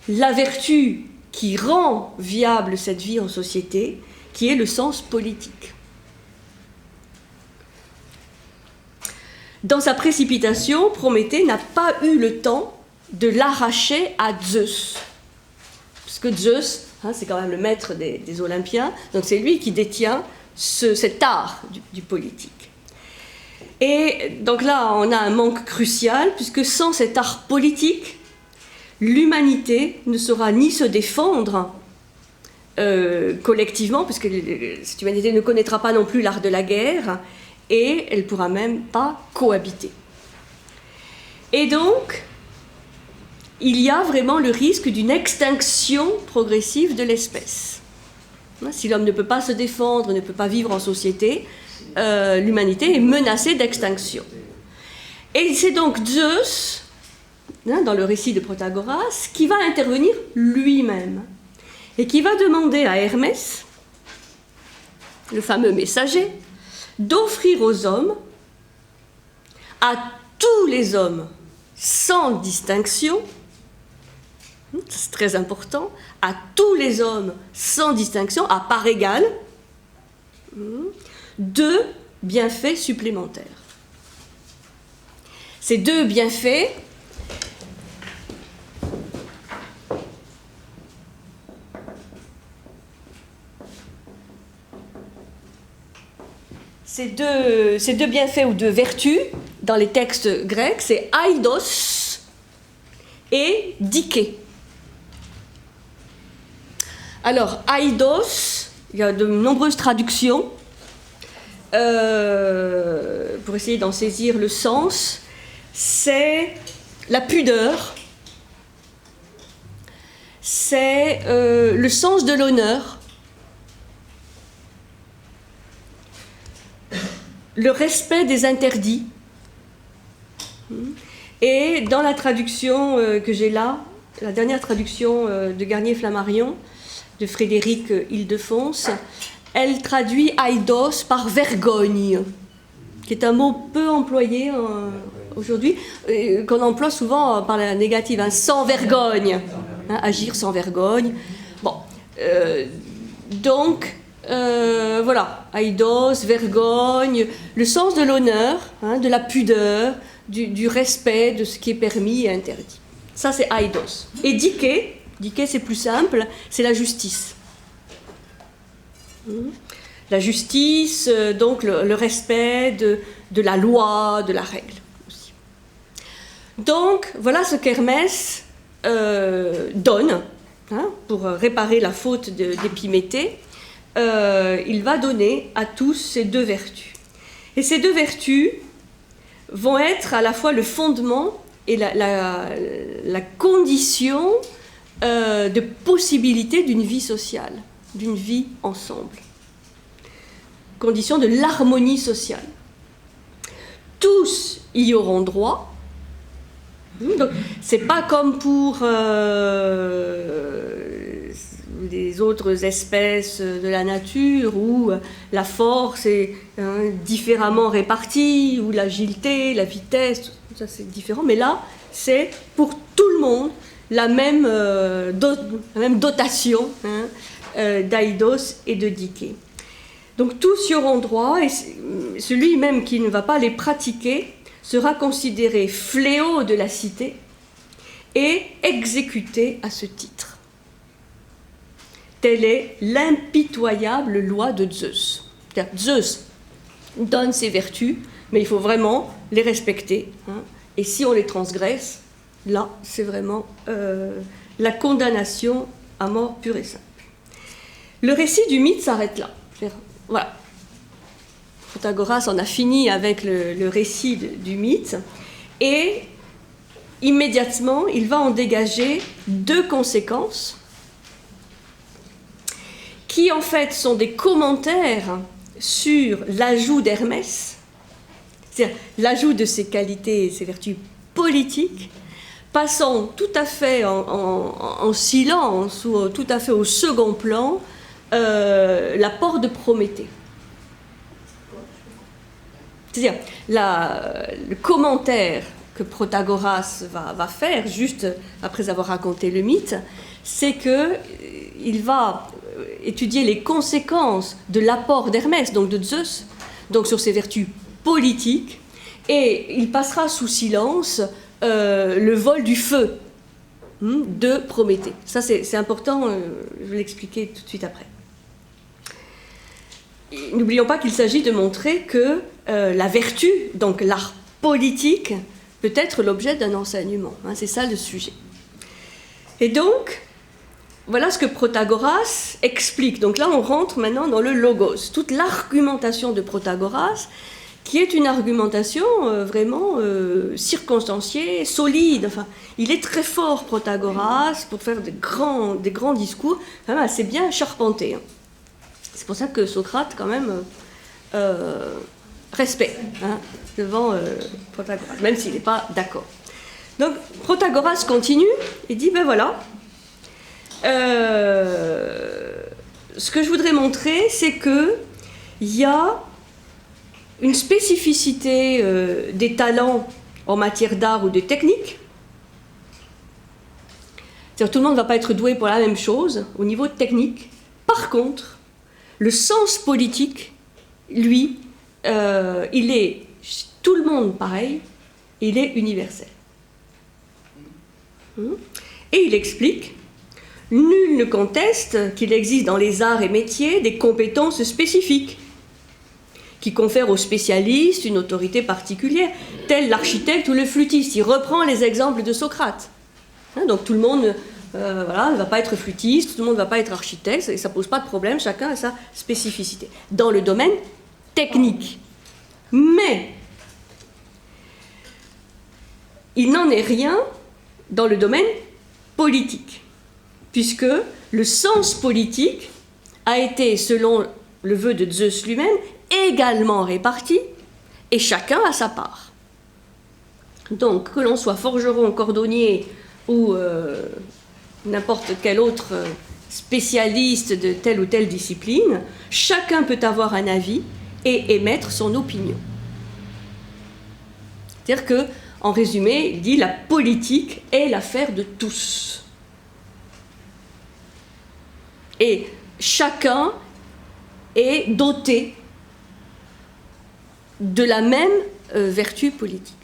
la vertu qui rend viable cette vie en société, qui est le sens politique. Dans sa précipitation, Prométhée n'a pas eu le temps de l'arracher à Zeus. Parce que Zeus, hein, c'est quand même le maître des Olympiens, donc c'est lui qui détient cet art du politique. Et donc là, on a un manque crucial, puisque sans cet art politique, l'humanité ne saura ni se défendre collectivement, puisque cette humanité ne connaîtra pas non plus l'art de la guerre, et elle ne pourra même pas cohabiter. Et donc, il y a vraiment le risque d'une extinction progressive de l'espèce. Si l'homme ne peut pas se défendre, ne peut pas vivre en société, l'humanité est menacée d'extinction. Et c'est donc Zeus, dans le récit de Protagoras, qui va intervenir lui-même et qui va demander à Hermès, le fameux messager, d'offrir aux hommes, à tous les hommes, sans distinction, c'est très important, à tous les hommes, sans distinction, à part égale, 2 bienfaits supplémentaires. Ces 2 bienfaits, ces deux bienfaits ou 2 vertus, dans les textes grecs, c'est aidos et dike. Alors, aidos, il y a de nombreuses traductions pour essayer d'en saisir le sens. C'est la pudeur, c'est le sens de l'honneur, le respect des interdits. Et dans la traduction que j'ai là, la dernière traduction de Garnier-Flammarion, de Frédéric Ildefonse, elle traduit aidos par vergogne, qui est un mot peu employé aujourd'hui, qu'on emploie souvent par la négative, hein, sans vergogne, hein, agir sans vergogne. Bon, donc, voilà, aidos, vergogne, le sens de l'honneur, hein, de la pudeur, du respect de ce qui est permis et interdit. Ça, c'est aidos. Et dike, c'est plus simple, c'est la justice. La justice, donc le respect de la loi, de la règle aussi. Donc, voilà ce qu'Hermès donne, hein, pour réparer la faute d'Épiméthée. Il va donner à tous ces 2 vertus. Et ces 2 vertus vont être à la fois le fondement et la condition de possibilité d'une vie sociale, d'une vie ensemble. Condition de l'harmonie sociale. Tous y auront droit. Donc, c'est pas comme pour les autres espèces de la nature où la force est différemment répartie, où l'agilité, la vitesse, tout ça c'est différent. Mais là, c'est pour tout le monde la même dotation, hein, d'aidos et de dike. Donc tous y auront droit, et celui même qui ne va pas les pratiquer sera considéré fléau de la cité et exécuté à ce titre. Telle est l'impitoyable loi de Zeus. Zeus donne ses vertus, mais il faut vraiment les respecter, hein. Et si on les transgresse, là, c'est vraiment la condamnation à mort pure et simple. Le récit du mythe s'arrête là. Voilà. Protagoras en a fini avec le récit du mythe. Et immédiatement, il va en dégager deux conséquences qui en fait sont des commentaires sur l'ajout d'Hermès, c'est-à-dire l'ajout de ses qualités et ses vertus politiques, passant tout à fait en silence ou tout à fait au second plan l'apport de Prométhée. C'est-à-dire le commentaire que Protagoras va faire, juste après avoir raconté le mythe, c'est qu'il va étudier les conséquences de l'apport d'Hermès, donc de Zeus, donc sur ses vertus politiques, et il passera sous silence le vol du feu de Prométhée. Ça, c'est important, je vais l'expliquer tout de suite après. N'oublions pas qu'il s'agit de montrer que la vertu, donc l'art politique, peut être l'objet d'un enseignement. C'est ça le sujet. Et donc, voilà ce que Protagoras explique. Donc là, on rentre maintenant dans le logos. Toute l'argumentation de Protagoras, qui est une argumentation vraiment circonstanciée, solide. Enfin, il est très fort, Protagoras, pour faire des grands discours, enfin, assez bien charpenté. C'est pour ça que Socrate, quand même, respect devant Protagoras, même s'il n'est pas d'accord. Donc, Protagoras continue et dit, ben voilà, ce que je voudrais montrer, c'est qu'il y a une spécificité des talents en matière d'art ou de technique. C'est-à-dire, tout le monde ne va pas être doué pour la même chose au niveau technique. Par contre, le sens politique, lui, il est tout le monde pareil, il est universel. Et il explique, nul ne conteste qu'il existe dans les arts et métiers des compétences spécifiques qui confèrent aux spécialistes une autorité particulière, tel l'architecte ou le flûtiste. Il reprend les exemples de Socrate. Donc tout le monde ne va pas être flûtiste, tout le monde ne va pas être architecte, et ça ne pose pas de problème, chacun a sa spécificité. Dans le domaine technique. Mais il n'en est rien dans le domaine politique, puisque le sens politique a été, selon le vœu de Zeus lui-même, également réparti, et chacun a sa part. Donc, que l'on soit forgeron, cordonnier ou n'importe quel autre spécialiste de telle ou telle discipline, chacun peut avoir un avis et émettre son opinion. C'est-à-dire que, en résumé, il dit la politique est l'affaire de tous. Et chacun est doté de la même vertu politique.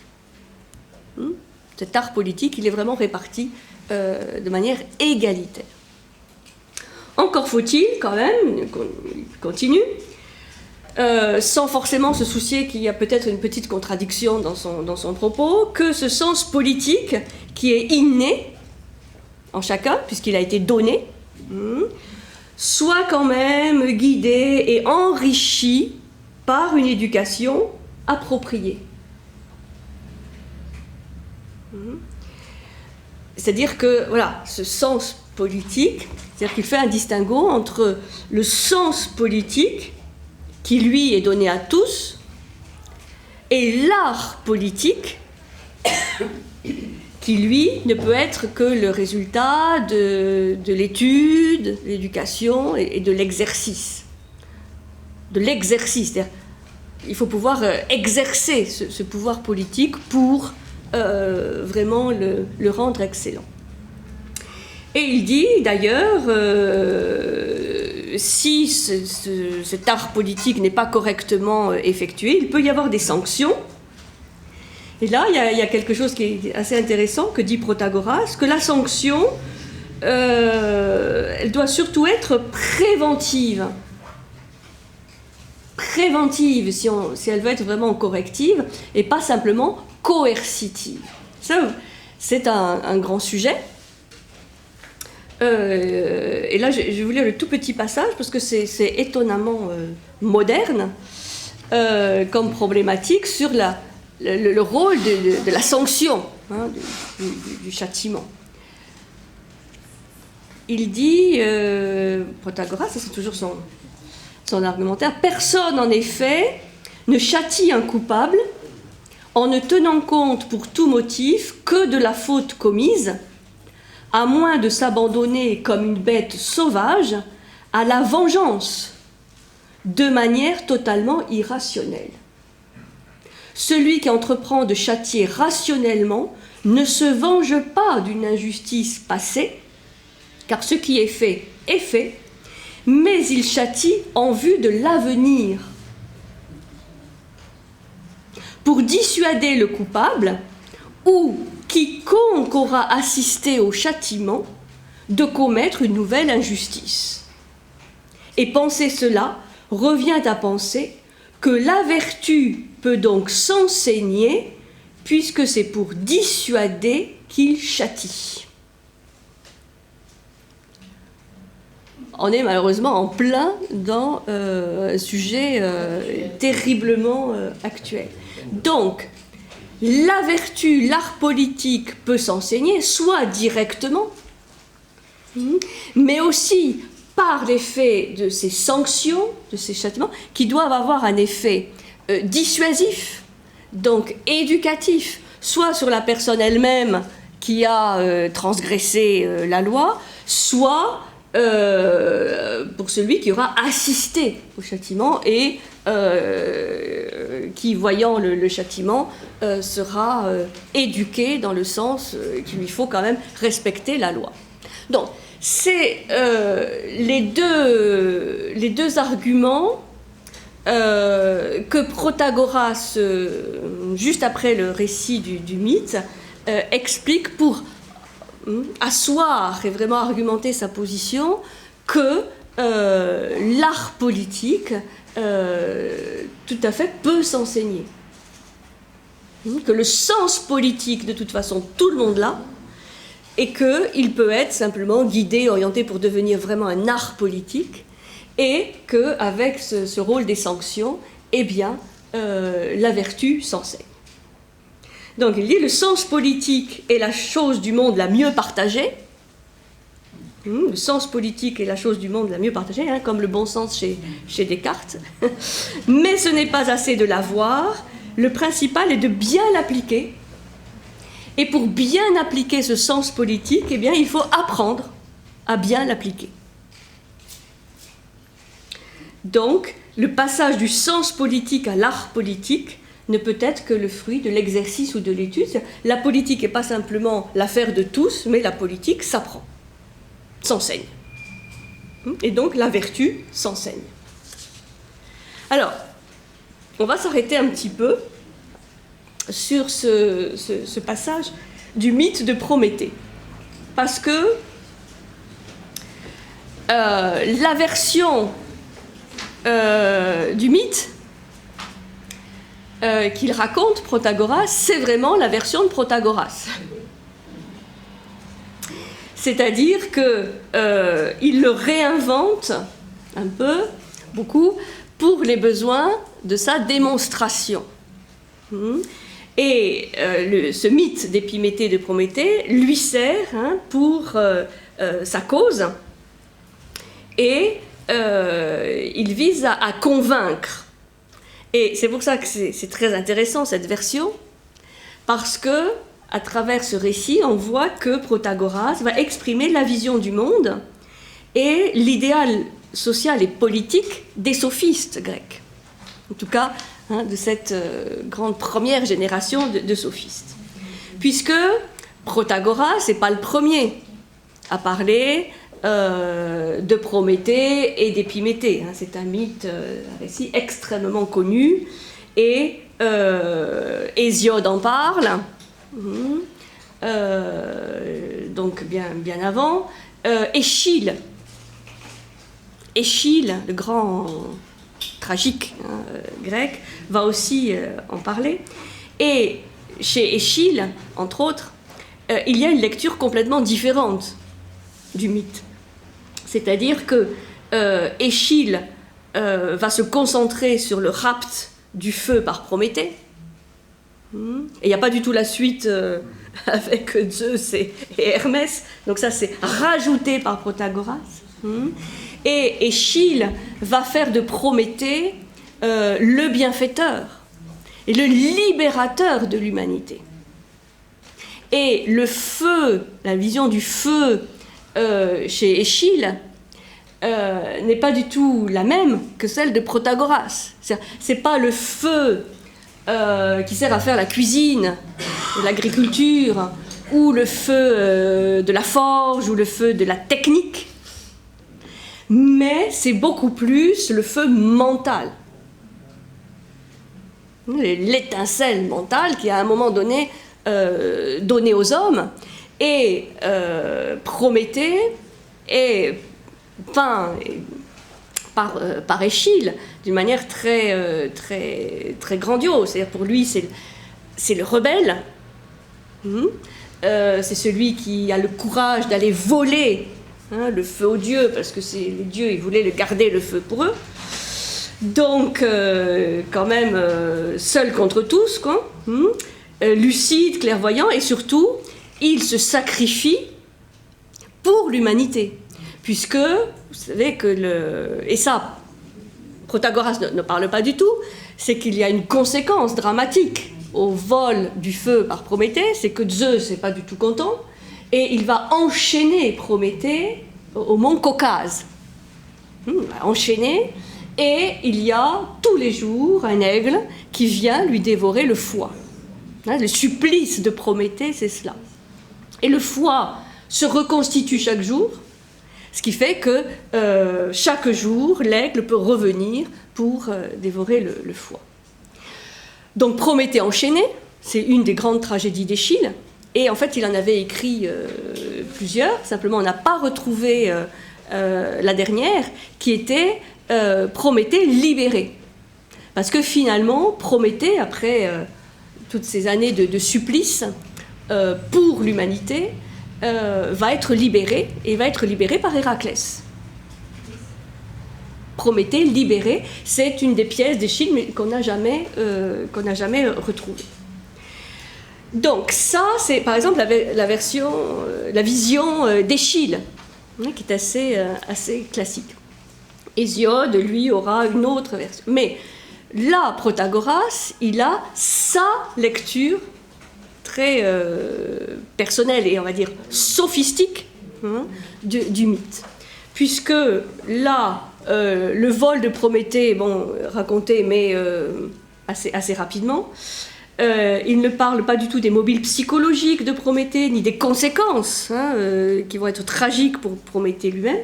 Cet art politique, il est vraiment réparti de manière égalitaire. Encore faut-il, quand même, qu'on continue, sans forcément se soucier qu'il y a peut-être une petite contradiction dans son propos, que ce sens politique qui est inné en chacun, puisqu'il a été donné, soit quand même guidé et enrichi par une éducation appropriée. C'est-à-dire que, voilà, ce sens politique, c'est-à-dire qu'il fait un distinguo entre le sens politique, qui lui est donné à tous, et l'art politique, qui lui ne peut être que le résultat de l'étude, de l'éducation et de l'exercice. De l'exercice, c'est-à-dire il faut pouvoir exercer ce pouvoir politique pour vraiment le rendre excellent. Et il dit d'ailleurs, si cet art politique n'est pas correctement effectué, il peut y avoir des sanctions. Et là, il y a quelque chose qui est assez intéressant que dit Protagoras, que la sanction, elle doit surtout être préventive. Préventive, si elle veut être vraiment corrective, et pas simplement coercitive. Ça, c'est un grand sujet. Et là, je vais vous lire le tout petit passage, parce que c'est étonnamment moderne comme problématique sur le rôle de la sanction. hein, du châtiment. Il dit, Protagoras, ça c'est toujours son argumentaire, personne en effet ne châtie un coupable en ne tenant compte pour tout motif que de la faute commise, à moins de s'abandonner comme une bête sauvage à la vengeance, de manière totalement irrationnelle. Celui qui entreprend de châtier rationnellement ne se venge pas d'une injustice passée, car ce qui est fait, mais il châtie en vue de l'avenir. Pour dissuader le coupable, ou quiconque aura assisté au châtiment, de commettre une nouvelle injustice. Et penser cela revient à penser que la vertu peut donc s'enseigner, puisque c'est pour dissuader qu'il châtie. On est malheureusement en plein dans un sujet terriblement actuel. Donc, la vertu, l'art politique peut s'enseigner, soit directement, mais aussi par l'effet de ces sanctions, de ces châtiments, qui doivent avoir un effet dissuasif, donc éducatif, soit sur la personne elle-même qui a transgressé la loi, soit pour celui qui aura assisté au châtiment et qui, voyant le châtiment, sera éduqué dans le sens qu'il lui faut quand même respecter la loi. Donc, c'est les deux arguments que Protagoras, juste après le récit du mythe, explique pour asseoir et vraiment argumenter sa position que l'art politique tout à fait peut s'enseigner. Que le sens politique, de toute façon, tout le monde l'a, et qu'il peut être simplement guidé, orienté pour devenir vraiment un art politique, et qu'avec ce rôle des sanctions, eh bien, la vertu s'enseigne. Donc il dit le sens politique est la chose du monde la mieux partagée. Le sens politique est la chose du monde la mieux partagée, hein, comme le bon sens chez Descartes. Mais ce n'est pas assez de l'avoir. Le principal est de bien l'appliquer. Et pour bien appliquer ce sens politique, eh bien, il faut apprendre à bien l'appliquer. Donc, le passage du sens politique à l'art politique ne peut être que le fruit de l'exercice ou de l'étude. La politique n'est pas simplement l'affaire de tous, mais la politique s'apprend, s'enseigne. Et donc la vertu s'enseigne. Alors, on va s'arrêter un petit peu sur ce passage du mythe de Prométhée. Parce que la version du mythe qu'il raconte, Protagoras, c'est vraiment la version de Protagoras. C'est-à-dire qu'il le réinvente un peu, beaucoup, pour les besoins de sa démonstration. Et ce mythe d'Épiméthée de Prométhée lui sert pour sa cause, et il vise à convaincre. Et c'est pour ça que c'est très intéressant cette version, parce que à travers ce récit, on voit que Protagoras va exprimer la vision du monde et l'idéal social et politique des sophistes grecs. En tout cas, de cette grande première génération de sophistes. Puisque Protagoras n'est pas le premier à parler de Prométhée et d'Épiméthée. C'est un mythe, un récit extrêmement connu, et Hésiode en parle, donc bien avant. Échille, le grand tragique grec, va aussi en parler. Et chez Échille, entre autres, il y a une lecture complètement différente du mythe. C'est-à-dire que Échille va se concentrer sur le rapt du feu par Prométhée. Et il n'y a pas du tout la suite avec Zeus et Hermès. Donc ça, c'est rajouté par Protagoras. Et Échille va faire de Prométhée le bienfaiteur et le libérateur de l'humanité. Et le feu, la vision du feu chez Échille n'est pas du tout la même que celle de Protagoras. C'est pas le feu qui sert à faire la cuisine, l'agriculture, ou le feu de la forge, ou le feu de la technique, mais c'est beaucoup plus le feu mental. L'étincelle mentale qui, à un moment donné, donnée aux hommes, et Prométhée est peint par Échille d'une manière très grandiose. C'est-à-dire pour lui, c'est le rebelle, c'est celui qui a le courage d'aller voler le feu aux dieux, parce que les dieux, ils voulaient garder le feu pour eux. Donc, quand même, seul contre tous, quoi. Lucide, clairvoyant, et surtout, il se sacrifie pour l'humanité. Puisque, vous savez que et ça, Protagoras ne parle pas du tout, c'est qu'il y a une conséquence dramatique au vol du feu par Prométhée, c'est que Zeus n'est pas du tout content, et il va enchaîner Prométhée au mont Caucase. Il va enchaîner, et il y a tous les jours un aigle qui vient lui dévorer le foie. Le supplice de Prométhée, c'est cela. Et le foie se reconstitue chaque jour, ce qui fait que chaque jour, l'aigle peut revenir pour dévorer le foie. Donc Prométhée enchaîné, c'est une des grandes tragédies d'Échille, et en fait il en avait écrit plusieurs, simplement on n'a pas retrouvé la dernière, qui était Prométhée libéré. Parce que finalement, Prométhée, après toutes ces années de supplice pour l'humanité, va être libéré, et va être libéré par Héraclès. Prométhée libéré, c'est une des pièces d'Échille, mais qu'on n'a jamais retrouvée. Donc ça, c'est par exemple la vision d'Échille, qui est assez classique. Hésiode, lui, aura une autre version. Mais là, Protagoras, il a sa lecture très personnelle et, on va dire, sophistique du mythe. Puisque là, le vol de Prométhée, raconté, mais assez rapidement, il ne parle pas du tout des mobiles psychologiques de Prométhée, ni des conséquences qui vont être tragiques pour Prométhée lui-même.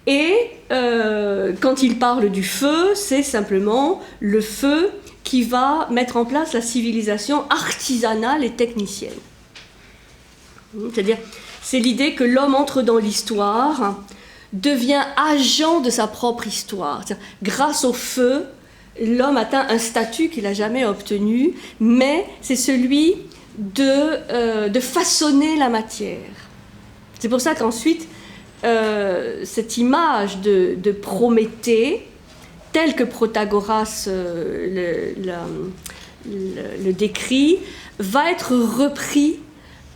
Et quand il parle du feu, c'est simplement le feu qui va mettre en place la civilisation artisanale et technicienne. C'est-à-dire, c'est l'idée que l'homme entre dans l'histoire, devient agent de sa propre histoire. Grâce au feu, l'homme atteint un statut qu'il n'a jamais obtenu, mais c'est celui de façonner la matière. C'est pour ça qu'ensuite, cette image de Prométhée, telle que Protagoras le décrit, va être repris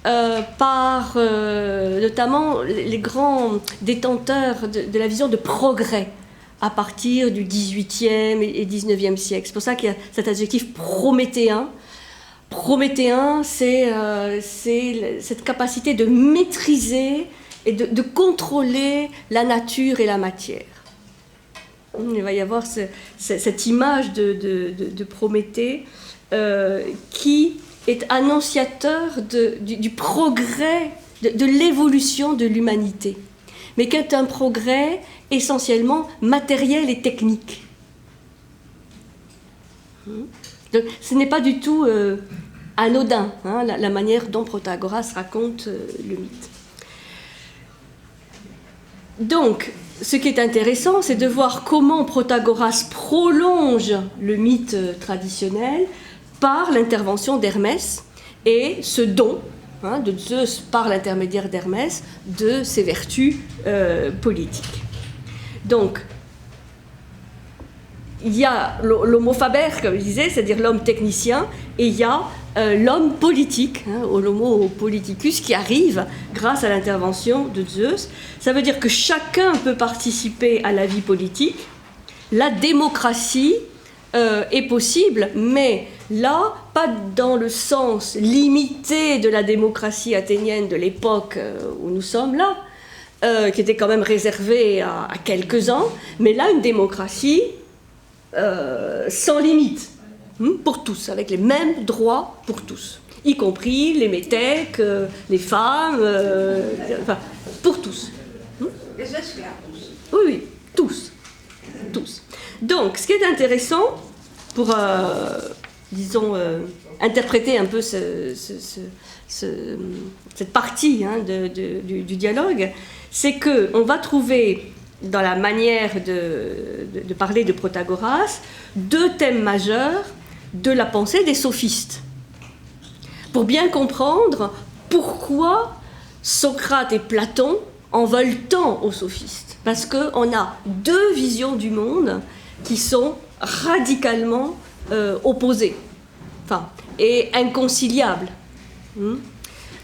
par notamment les grands détenteurs de la vision de progrès à partir du XVIIIe et XIXe siècle. C'est pour ça qu'il y a cet adjectif prométhéen. Prométhéen, c'est cette capacité de maîtriser et de contrôler la nature et la matière. Il va y avoir cette image de Prométhée qui est annonciateur du progrès, de l'évolution de l'humanité, mais qui est un progrès essentiellement matériel et technique. Donc, ce n'est pas du tout anodin, la manière dont Protagoras raconte le mythe. Donc, ce qui est intéressant, c'est de voir comment Protagoras prolonge le mythe traditionnel par l'intervention d'Hermès et ce don de Zeus par l'intermédiaire d'Hermès de ses vertus politiques. Donc, il y a l'homo faber, comme je disais, c'est-à-dire l'homme technicien, et il y a l'homme politique, l'homo politicus, qui arrive grâce à l'intervention de Zeus. Ça veut dire que chacun peut participer à la vie politique. La démocratie est possible, mais là, pas dans le sens limité de la démocratie athénienne de l'époque où nous sommes là, qui était quand même réservée à quelques-uns, mais là, une démocratie sans limite, pour tous, avec les mêmes droits pour tous, y compris les métèques, les femmes, enfin, pour tous. Les esclaves. Oui, oui, tous. Tous. Donc, ce qui est intéressant pour, disons, interpréter un peu cette partie du dialogue, c'est qu'on va trouver dans la manière de parler de Protagoras deux thèmes majeurs de la pensée des sophistes. Pour bien comprendre pourquoi Socrate et Platon en veulent tant aux sophistes. Parce qu'on a deux visions du monde qui sont radicalement opposées, et inconciliables.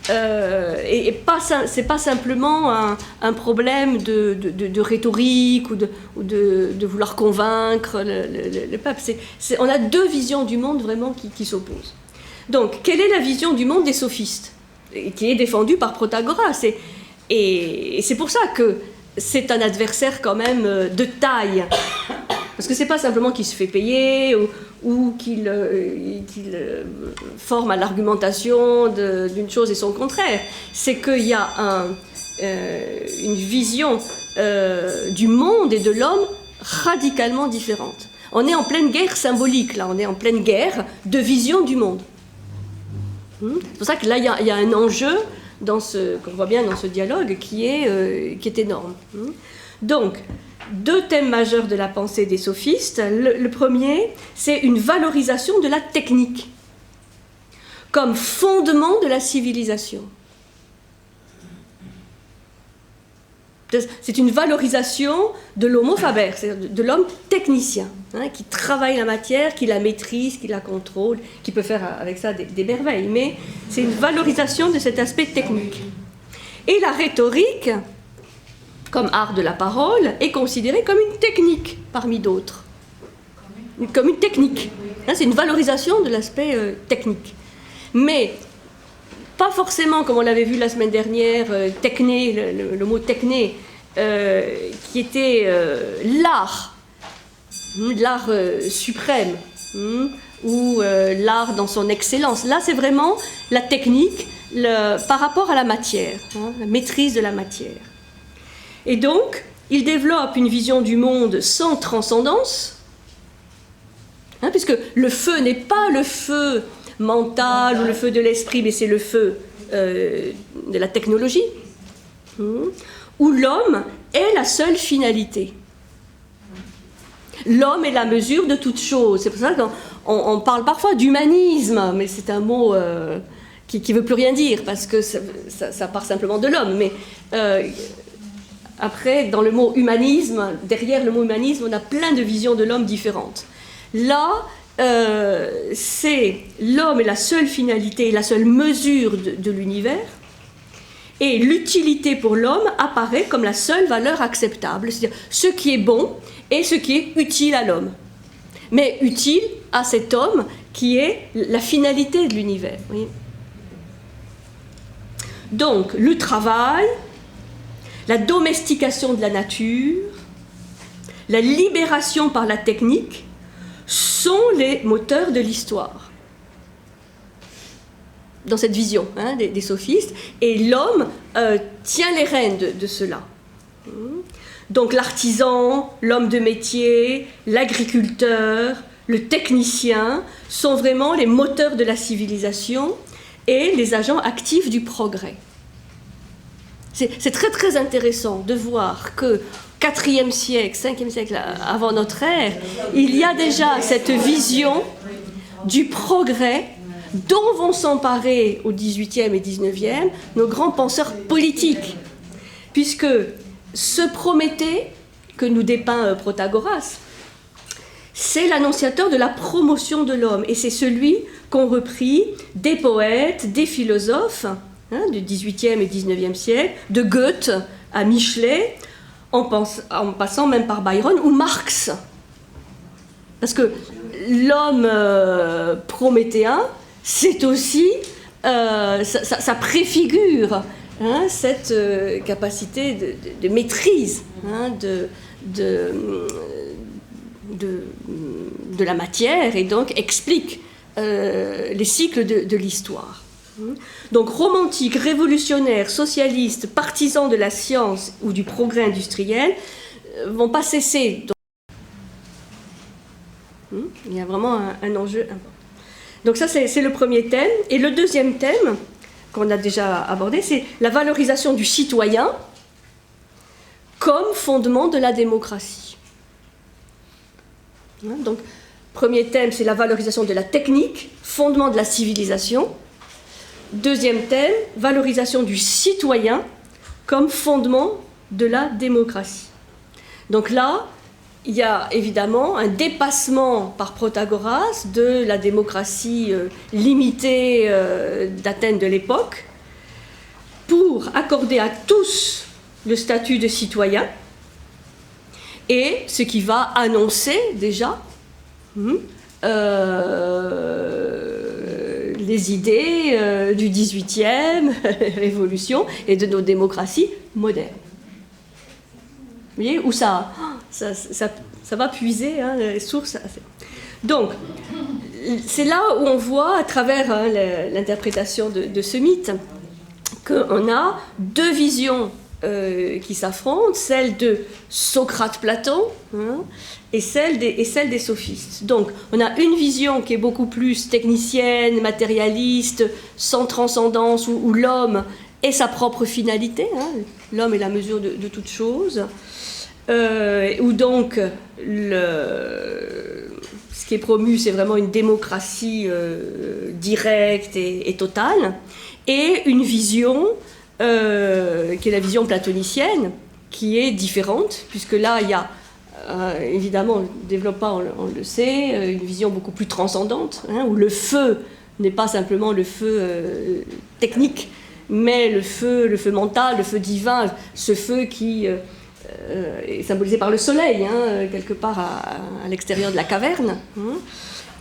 Et c'est pas simplement un problème de rhétorique ou de vouloir convaincre le peuple. On a deux visions du monde vraiment qui s'opposent. Donc, quelle est la vision du monde des sophistes, qui est défendue par Protagoras? Et c'est pour ça que c'est un adversaire quand même de taille. Parce que c'est pas simplement qu'il se fait payer ou qu'il forme à l'argumentation d'une chose et son contraire. C'est qu'il y a une vision du monde et de l'homme radicalement différente. On est en pleine guerre symbolique, là. On est en pleine guerre de vision du monde. C'est pour ça que là, il y a un enjeu qu'on voit bien dans ce dialogue qui est énorme. Donc, deux thèmes majeurs de la pensée des sophistes. Le premier, c'est une valorisation de la technique comme fondement de la civilisation. C'est une valorisation de l'homo faber, c'est-à-dire de l'homme technicien, qui travaille la matière, qui la maîtrise, qui la contrôle, qui peut faire avec ça des merveilles. Mais c'est une valorisation de cet aspect technique. Et la rhétorique, comme art de la parole, est considérée comme une technique parmi d'autres. Comme une technique. C'est une valorisation de l'aspect technique. Mais pas forcément, comme on l'avait vu la semaine dernière, techné, le mot techné, qui était l'art suprême, ou l'art dans son excellence. Là, c'est vraiment la technique par rapport à la matière, la maîtrise de la matière. Et donc, il développe une vision du monde sans transcendance, puisque le feu n'est pas le feu mental ou le feu de l'esprit, mais c'est le feu de la technologie, où l'homme est la seule finalité. L'homme est la mesure de toute chose. C'est pour ça qu'on parle parfois d'humanisme, mais c'est un mot qui ne veut plus rien dire, parce que ça part simplement de l'homme. Mais après, dans le mot humanisme, derrière le mot humanisme, on a plein de visions de l'homme différentes. Là, c'est l'homme est la seule finalité, la seule mesure de l'univers, et l'utilité pour l'homme apparaît comme la seule valeur acceptable, c'est-à-dire ce qui est bon et ce qui est utile à l'homme, mais utile à cet homme qui est la finalité de l'univers. Oui. Donc, le travail, la domestication de la nature, la libération par la technique sont les moteurs de l'histoire. Dans cette vision des sophistes, et l'homme tient les rênes de cela. Donc l'artisan, l'homme de métier, l'agriculteur, le technicien sont vraiment les moteurs de la civilisation et les agents actifs du progrès. C'est très très intéressant de voir que 4e siècle, 5e siècle avant notre ère, il y a déjà cette vision du progrès dont vont s'emparer au 18e et 19e nos grands penseurs politiques. Puisque ce Prométhée que nous dépeint Protagoras, c'est l'annonciateur de la promotion de l'homme, et c'est celui qu'ont repris des poètes, des philosophes, hein, du XVIIIe et XIXe siècle, de Goethe à Michelet, en passant même par Byron ou Marx. Parce que l'homme prométhéen, c'est aussi, ça préfigure, hein, cette capacité de maîtrise, hein, de la matière, et donc explique les cycles de l'histoire. Donc romantique, révolutionnaire, socialiste, partisan de la science ou du progrès industriel vont pas cesser. Il y a vraiment un enjeu important. Donc ça, c'est le premier thème. Et le deuxième thème, qu'on a déjà abordé, c'est la valorisation du citoyen comme fondement de la démocratie. Donc, premier thème, c'est la valorisation de la technique, fondement de la civilisation. Deuxième thème, valorisation du citoyen comme fondement de la démocratie. Donc là, il y a évidemment un dépassement par Protagoras de la démocratie limitée d'Athènes de l'époque pour accorder à tous le statut de citoyen, et ce qui va annoncer déjà les idées du XVIIIe, Révolution, et de nos démocraties modernes. Vous voyez, où ça va puiser, hein, les sources. Donc, c'est là où on voit, à travers l'interprétation de ce mythe, qu'on a deux visions qui s'affrontent, celle de Socrate-Platon, hein, et celle des sophistes. Donc, on a une vision qui est beaucoup plus technicienne, matérialiste, sans transcendance, où l'homme est sa propre finalité, hein, l'homme est la mesure de toute chose, où donc ce qui est promu, c'est vraiment une démocratie directe et totale, et une vision qui est la vision platonicienne, qui est différente, puisque là, il y a évidemment, le développement, on le sait, une vision beaucoup plus transcendante, hein, où le feu n'est pas simplement le feu technique, mais le feu mental, le feu divin, ce feu qui est symbolisé par le soleil, hein, quelque part à l'extérieur de la caverne, hein,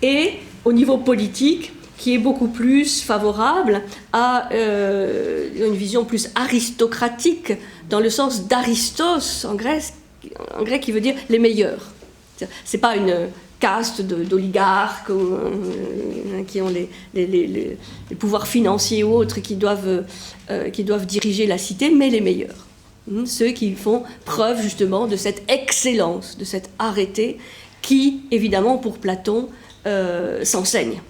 et au niveau politique, qui est beaucoup plus favorable à une vision plus aristocratique, dans le sens d'Aristos en grec, qui veut dire les meilleurs. C'est pas une caste d'oligarques qui ont les pouvoirs financiers ou autres qui doivent diriger la cité, mais les meilleurs. Ceux qui font preuve justement de cette excellence, de cet arrêté qui, évidemment, pour Platon, s'enseigne.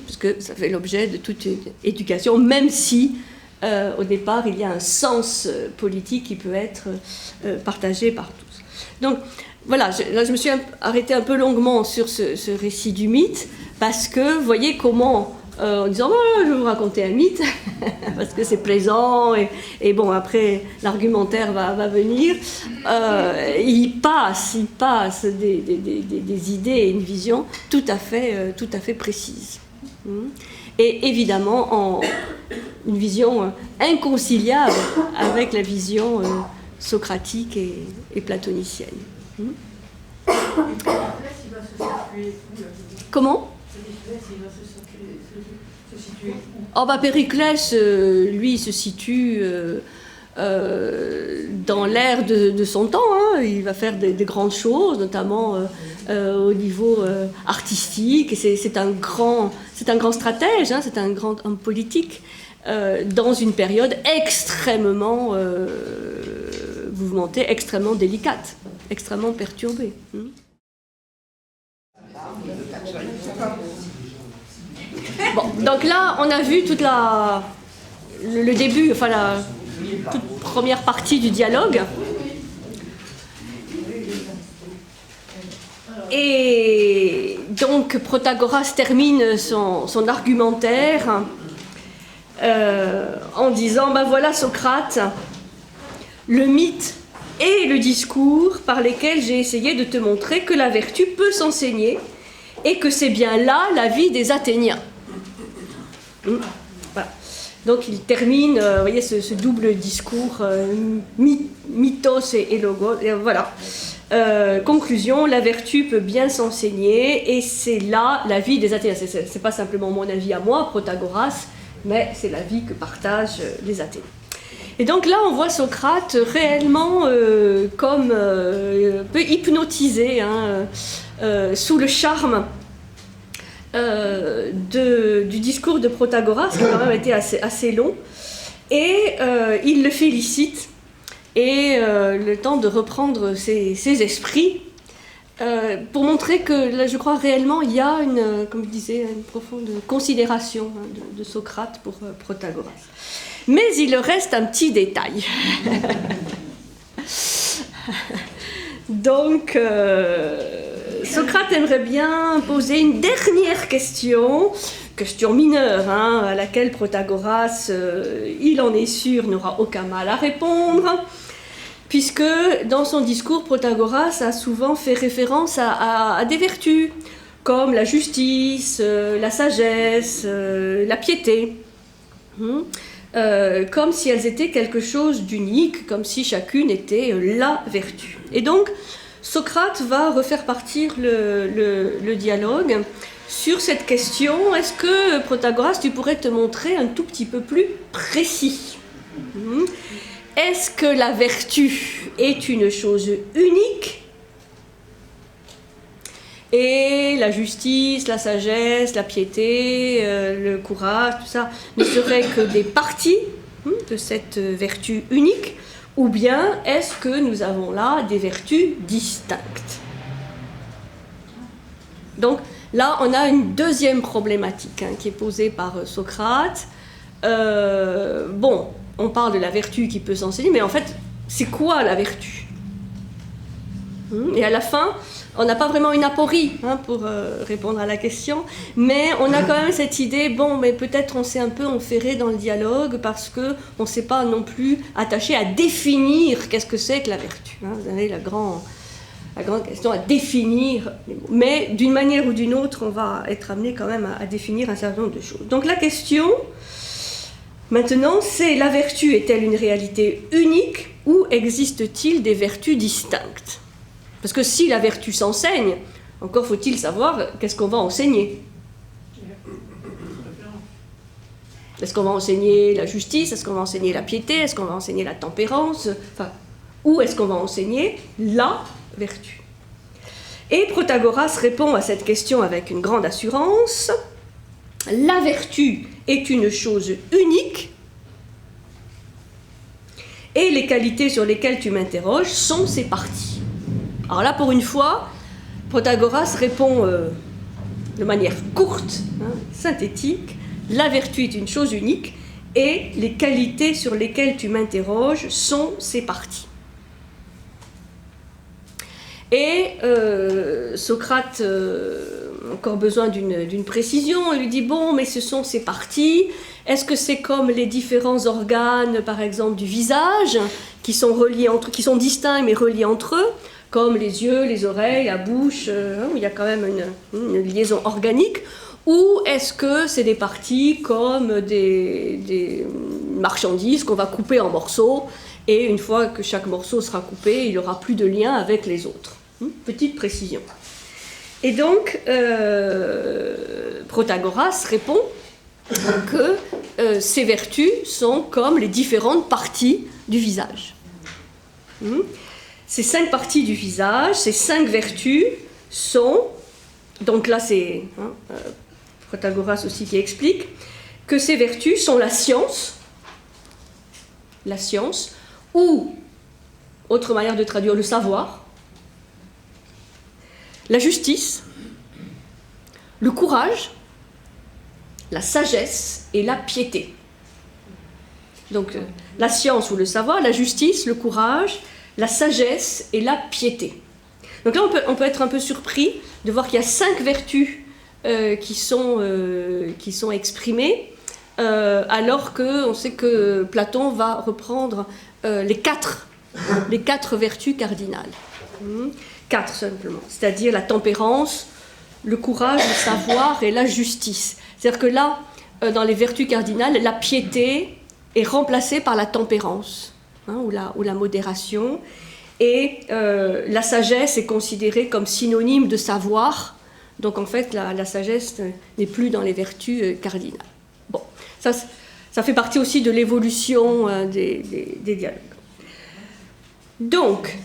Parce que ça fait l'objet de toute une éducation, même si, au départ, il y a un sens politique qui peut être partagé par tous. Donc, voilà, là je me suis arrêtée un peu longuement sur ce récit du mythe, parce que vous voyez comment, en disant oh, je vais vous raconter un mythe, parce que c'est plaisant, et bon, après l'argumentaire va venir, il passe des idées et une vision tout à fait précise. Et évidemment, une vision inconciliable avec la vision socratique et platonicienne. Comment ? Oh bah Périclès, lui, il se situe dans l'ère de son temps, hein. Il va faire des grandes choses, notamment au niveau artistique. C'est un grand stratège, hein, c'est un grand homme politique dans une période extrêmement mouvementée, extrêmement délicate, extrêmement perturbée. Bon, donc là, on a vu toute le début, enfin la toute première partie du dialogue. Et donc Protagoras termine son argumentaire en disant ben voilà Socrate, le mythe et le discours par lesquels j'ai essayé de te montrer que la vertu peut s'enseigner et que c'est bien là la vie des Athéniens. Voilà. Donc il termine, vous voyez, ce double discours, mythos et logos, et voilà. Conclusion, la vertu peut bien s'enseigner et c'est là la vie des Athéniens. C'est pas simplement mon avis à moi, Protagoras, mais c'est la vie que partagent les Athéniens. Et donc là, on voit Socrate réellement comme un peu hypnotisé, hein, sous le charme du discours de Protagoras, qui a quand même été assez long, et il le félicite, et le temps de reprendre ses esprits, pour montrer que, là, je crois réellement, il y a comme je disais, une profonde considération, hein, de Socrate pour Protagoras. Mais il reste un petit détail. Donc, Socrate aimerait bien poser une dernière question mineure, hein, à laquelle Protagoras, il en est sûr, n'aura aucun mal à répondre, puisque dans son discours, Protagoras a souvent fait référence à des vertus, comme la justice, la sagesse, la piété. Comme si elles étaient quelque chose d'unique, comme si chacune était la vertu. Et donc, Socrate va refaire partir le dialogue sur cette question. Est-ce que, Protagoras, tu pourrais te montrer un tout petit peu plus précis? Est-ce que la vertu est une chose unique et la justice, la sagesse, la piété, le courage, tout ça ne seraient que des parties de cette vertu unique, ou bien est-ce que nous avons là des vertus distinctes? Donc là, on a une deuxième problématique, hein, qui est posée par Socrate. Bon, on parle de la vertu qui peut s'enseigner, mais en fait, c'est quoi la vertu? Et à la fin, on n'a pas vraiment une aporie, hein, pour répondre à la question, mais on a quand même cette idée, bon, mais peut-être on s'est un peu enferré dans le dialogue parce qu'on ne s'est pas non plus attaché à définir qu'est-ce que c'est que la vertu. Hein. Vous avez la grande question à définir les mots. Mais d'une manière ou d'une autre, on va être amené quand même à définir un certain nombre de choses. Donc la question, maintenant, c'est: la vertu est-elle une réalité unique ou existe-t-il des vertus distinctes? Parce que si la vertu s'enseigne, encore faut-il savoir qu'est-ce qu'on va enseigner. Est-ce qu'on va enseigner la justice? Est-ce qu'on va enseigner la piété? Est-ce qu'on va enseigner la tempérance? Enfin, où est-ce qu'on va enseigner la vertu? Et Protagoras répond à cette question avec une grande assurance. La vertu est une chose unique et les qualités sur lesquelles tu m'interroges sont ses parties. Alors là, pour une fois, Protagoras répond de manière courte, hein, synthétique. La vertu est une chose unique et les qualités sur lesquelles tu m'interroges sont ses parties. Et Socrate a encore besoin d'une précision. Il lui dit, bon, mais ce sont ses parties. Est-ce que c'est comme les différents organes, par exemple, du visage, qui sont distincts mais reliés entre eux, comme les yeux, les oreilles, la bouche, où il y a quand même une liaison organique, ou est-ce que c'est des parties comme des marchandises qu'on va couper en morceaux, et une fois que chaque morceau sera coupé, il n'y aura plus de lien avec les autres. Petite précision. Et donc, Protagoras répond que ces vertus sont comme les différentes parties du visage. Ces 5 parties du visage, ces 5 vertus sont, donc là c'est Protagoras aussi qui explique, que ces vertus sont la science, ou, autre manière de traduire, le savoir, la justice, le courage, la sagesse et la piété. Donc la science ou le savoir, la justice, le courage, la sagesse et la piété. Donc là, on peut être un peu surpris de voir qu'il y a 5 vertus qui sont exprimées, alors qu'on sait que Platon va reprendre les 4 les 4 vertus cardinales. 4 simplement, c'est-à-dire la tempérance, le courage, le savoir et la justice. C'est-à-dire que là, dans les vertus cardinales, la piété est remplacée par la tempérance, ou la modération, et la sagesse est considérée comme synonyme de savoir. Donc en fait, la sagesse n'est plus dans les vertus cardinales. Bon, ça fait partie aussi de l'évolution des dialogues. Donc,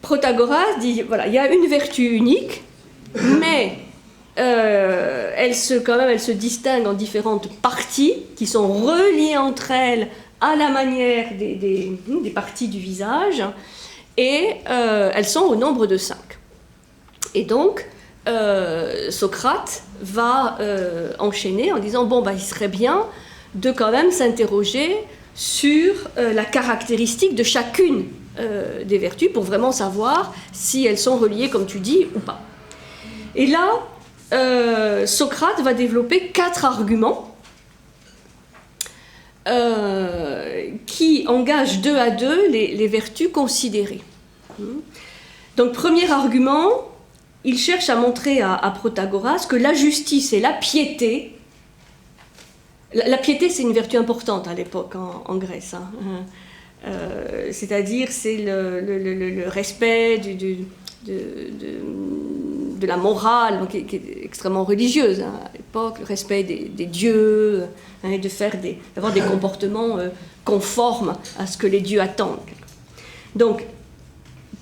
Protagoras dit, voilà, il y a une vertu unique, mais elle se distingue en différentes parties qui sont reliées entre elles à la manière des parties du visage, et elles sont au nombre de 5. Et donc, Socrate va enchaîner en disant il serait bien de quand même s'interroger sur la caractéristique de chacune des vertus pour vraiment savoir si elles sont reliées, comme tu dis, ou pas. Et là, Socrate va développer 4 arguments qui engagent 2 à 2 les vertus considérées. Donc, premier argument, il cherche à montrer à Protagoras que la justice et la piété, la piété c'est une vertu importante à l'époque en Grèce, c'est-à-dire c'est le respect de la morale, qui est extrêmement religieuse à l'époque, le respect des dieux, et d'avoir des comportements conformes à ce que les dieux attendent. Donc,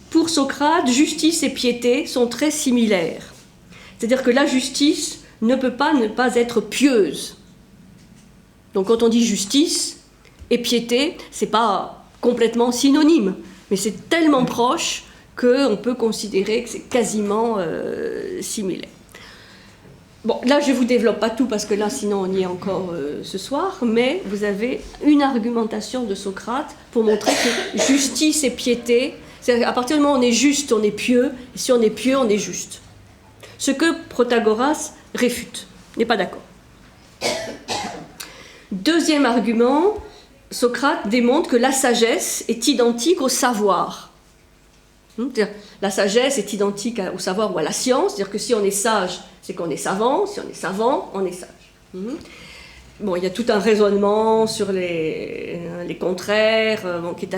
pour Socrate, justice et piété sont très similaires. C'est-à-dire que la justice ne peut pas ne pas être pieuse. Donc quand on dit justice et piété, c'est pas complètement synonyme, mais c'est tellement proche qu'on peut considérer que c'est quasiment similaire. Bon, là je ne vous développe pas tout parce que là sinon on y est encore ce soir, mais vous avez une argumentation de Socrate pour montrer que justice et piété, c'est-à-dire à partir du moment où on est juste, on est pieux, et si on est pieux, on est juste. Ce que Protagoras réfute, n'est pas d'accord. Deuxième argument, Socrate démontre que la sagesse est identique au savoir. La sagesse est identique au savoir ou à la science, c'est-à-dire que si on est sage, c'est qu'on est savant, si on est savant, on est sage. Bon, il y a tout un raisonnement sur les contraires, qui est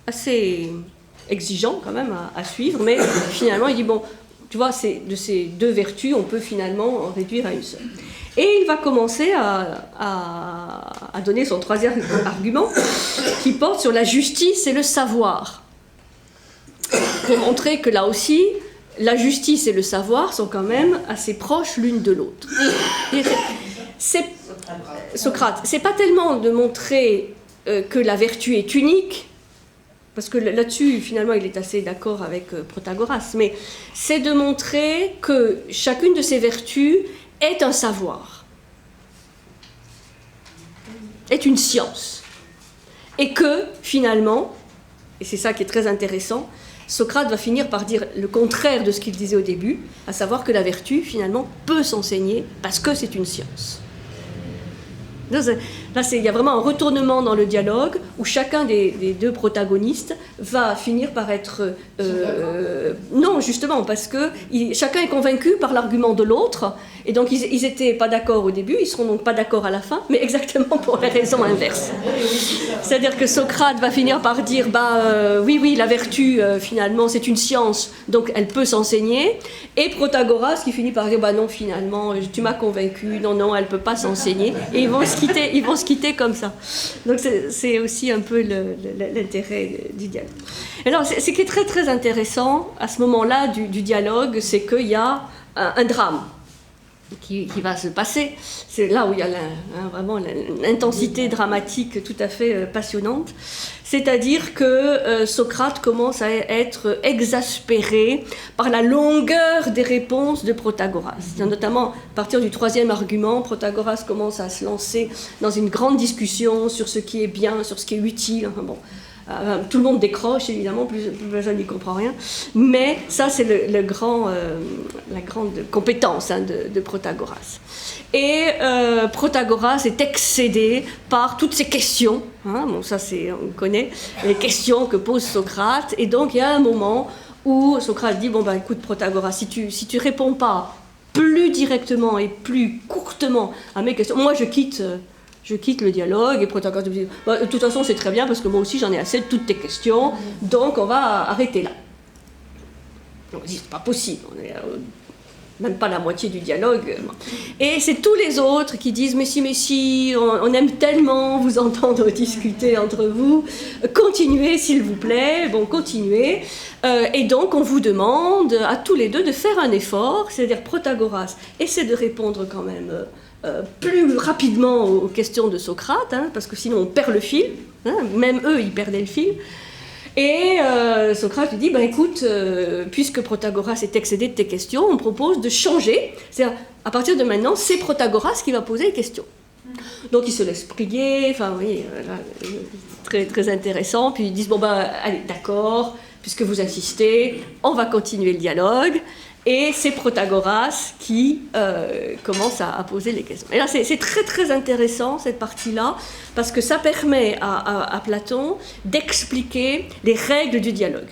assez exigeant quand même à suivre, mais finalement il dit, tu vois, de ces 2 vertus, on peut finalement en réduire à une seule. Et il va commencer à donner son 3e argument, qui porte sur la justice et le savoir, pour montrer que là aussi, la justice et le savoir sont quand même assez proches l'une de l'autre. Socrate, c'est pas tellement de montrer que la vertu est unique, parce que là-dessus, finalement, il est assez d'accord avec Protagoras, mais c'est de montrer que chacune de ces vertus est un savoir, est une science, et que, finalement, et c'est ça qui est très intéressant, Socrate va finir par dire le contraire de ce qu'il disait au début, à savoir que la vertu, finalement, peut s'enseigner parce que c'est une science. Là, il y a vraiment un retournement dans le dialogue où chacun des 2 protagonistes va finir par être... non, justement, parce que chacun est convaincu par l'argument de l'autre, et donc ils n'étaient pas d'accord au début, ils ne seront donc pas d'accord à la fin, mais exactement pour les raisons inverses. C'est-à-dire que Socrate va finir par dire, oui, la vertu, finalement, c'est une science, donc elle peut s'enseigner, et Protagoras qui finit par dire, non, finalement, tu m'as convaincu, non, elle ne peut pas s'enseigner, et ils vont se quitter comme ça. Donc c'est aussi un peu l'intérêt du dialogue. Alors, ce qui est très très intéressant à ce moment-là du dialogue, c'est qu'il y a un drame qui va se passer. C'est là où il y a vraiment l'intensité dramatique tout à fait passionnante. C'est-à-dire que Socrate commence à être exaspéré par la longueur des réponses de Protagoras. Notamment, à partir du 3e argument, Protagoras commence à se lancer dans une grande discussion sur ce qui est bien, sur ce qui est utile. Tout le monde décroche, évidemment, plus personne n'y comprend rien. Mais ça, c'est la grande compétence de Protagoras. Et Protagoras est excédé par toutes ces questions. Bon, ça, on connaît les questions que pose Socrate. Et donc, il y a un moment où Socrate dit, bon, ben, écoute, Protagoras, si tu réponds pas plus directement et plus courtement à mes questions, moi, je quitte le dialogue. Et Protagoras me dit, bah, de toute façon, c'est très bien, parce que moi aussi, j'en ai assez de toutes tes questions, donc on va arrêter là. Donc, on dit, c'est pas possible, on est même pas la moitié du dialogue. Et c'est tous les autres qui disent, mais si, on aime tellement vous entendre discuter entre vous, continuez s'il vous plaît, bon, continuez. Et donc on vous demande à tous les deux de faire un effort, c'est-à-dire Protagoras essaie de répondre quand même plus rapidement aux questions de Socrate, parce que sinon on perd le fil, même eux ils perdaient le fil. Et Socrate lui dit, ben écoute, puisque Protagoras est excédé de tes questions, on propose de changer. C'est-à-dire, à partir de maintenant, c'est Protagoras qui va poser les questions. Donc ils se laissent prier, enfin oui, très, très intéressant. Puis ils disent, bon ben allez, d'accord, puisque vous insistez, on va continuer le dialogue. Et c'est Protagoras qui commence à poser les questions. Et là, c'est très très intéressant cette partie-là, parce que ça permet à Platon d'expliquer les règles du dialogue.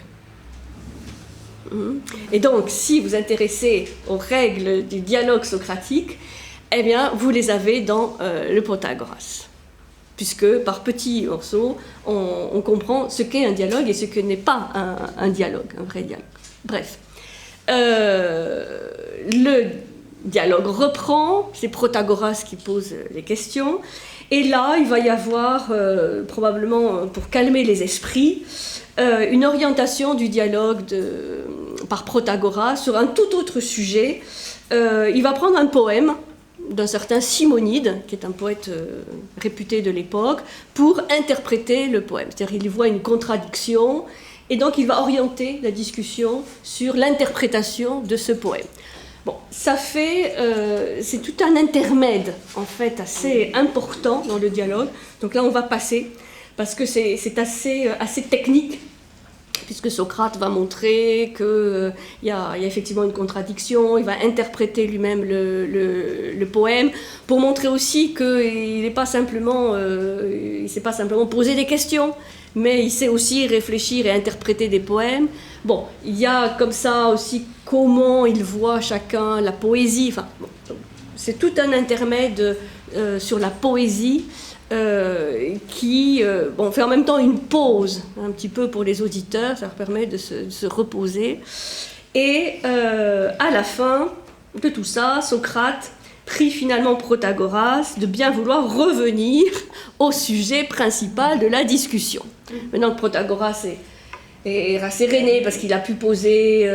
Et donc, si vous vous intéressez aux règles du dialogue socratique, eh bien, vous les avez dans le Protagoras. Puisque par petits morceaux, on comprend ce qu'est un dialogue et ce que n'est pas un dialogue, un vrai dialogue. Bref. Le dialogue reprend, c'est Protagoras qui pose les questions, et là il va y avoir probablement, pour calmer les esprits, une orientation du dialogue par Protagoras sur un tout autre sujet. Il va prendre un poème d'un certain Simonide, qui est un poète réputé de l'époque, pour interpréter le poème. C'est-à-dire qu'il y voit une contradiction, et donc il va orienter la discussion sur l'interprétation de ce poème. Bon, ça fait, c'est tout un intermède en fait assez important dans le dialogue. Donc là on va passer, parce que c'est assez technique, puisque Socrate va montrer qu'il y a effectivement une contradiction, il va interpréter lui-même le poème, pour montrer aussi qu'il ne s'est pas simplement posé des questions, mais il sait aussi réfléchir et interpréter des poèmes. Bon, il y a comme ça aussi comment il voit chacun la poésie. Enfin, bon, c'est tout un intermède sur la poésie qui fait en même temps une pause un petit peu pour les auditeurs, ça leur permet de se reposer. Et à la fin de tout ça, Socrate prie finalement Protagoras de bien vouloir revenir au sujet principal de la discussion. Maintenant que Protagoras est rasséréné parce qu'il a pu poser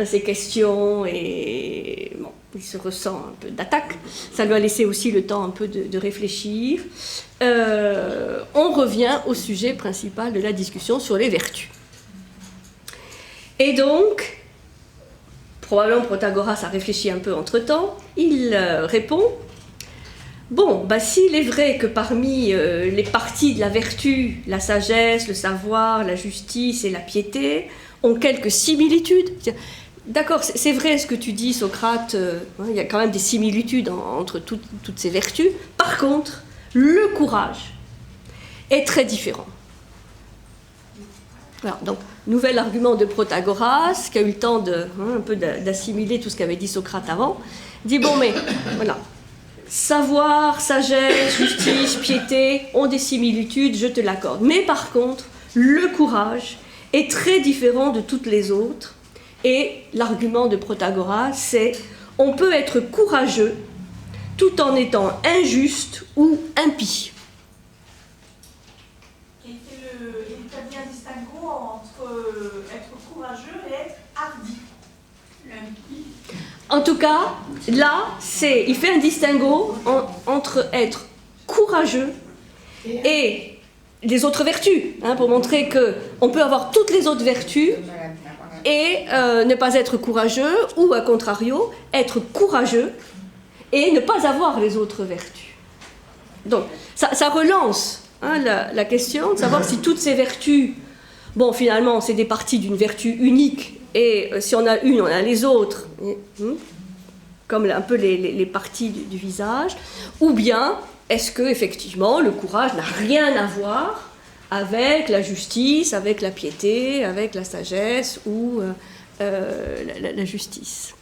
ses questions et bon, il se ressent un peu d'attaque, ça lui a laissé aussi le temps un peu de réfléchir. On revient au sujet principal de la discussion sur les vertus. Et donc, probablement Protagoras a réfléchi un peu entre-temps, il répond « Bon, s'il est vrai que parmi les parties de la vertu, la sagesse, le savoir, la justice et la piété ont quelques similitudes. » D'accord, c'est vrai ce que tu dis, Socrate, il y a quand même des similitudes entre toutes ces vertus. Par contre, le courage est très différent. Alors, donc, nouvel argument de Protagoras, qui a eu le temps un peu d'assimiler tout ce qu'avait dit Socrate avant, dit, bon, mais voilà, savoir, sagesse, justice, piété ont des similitudes, je te l'accorde. Mais par contre, le courage est très différent de toutes les autres. Et l'argument de Protagoras, c'est on peut être courageux tout en étant injuste ou impie. Il établit un distinguo entre être courageux et être hardi. En tout cas, là, il fait un distinguo entre être courageux et les autres vertus, pour montrer qu'on peut avoir toutes les autres vertus et ne pas être courageux, ou à contrario, être courageux et ne pas avoir les autres vertus. Donc, ça relance la question de savoir si toutes ces vertus bon, finalement, c'est des parties d'une vertu unique, et si on a une, on a les autres, comme un peu les parties du visage, ou bien est-ce que effectivement le courage n'a rien à voir avec la justice, avec la piété, avec la sagesse ou la justice.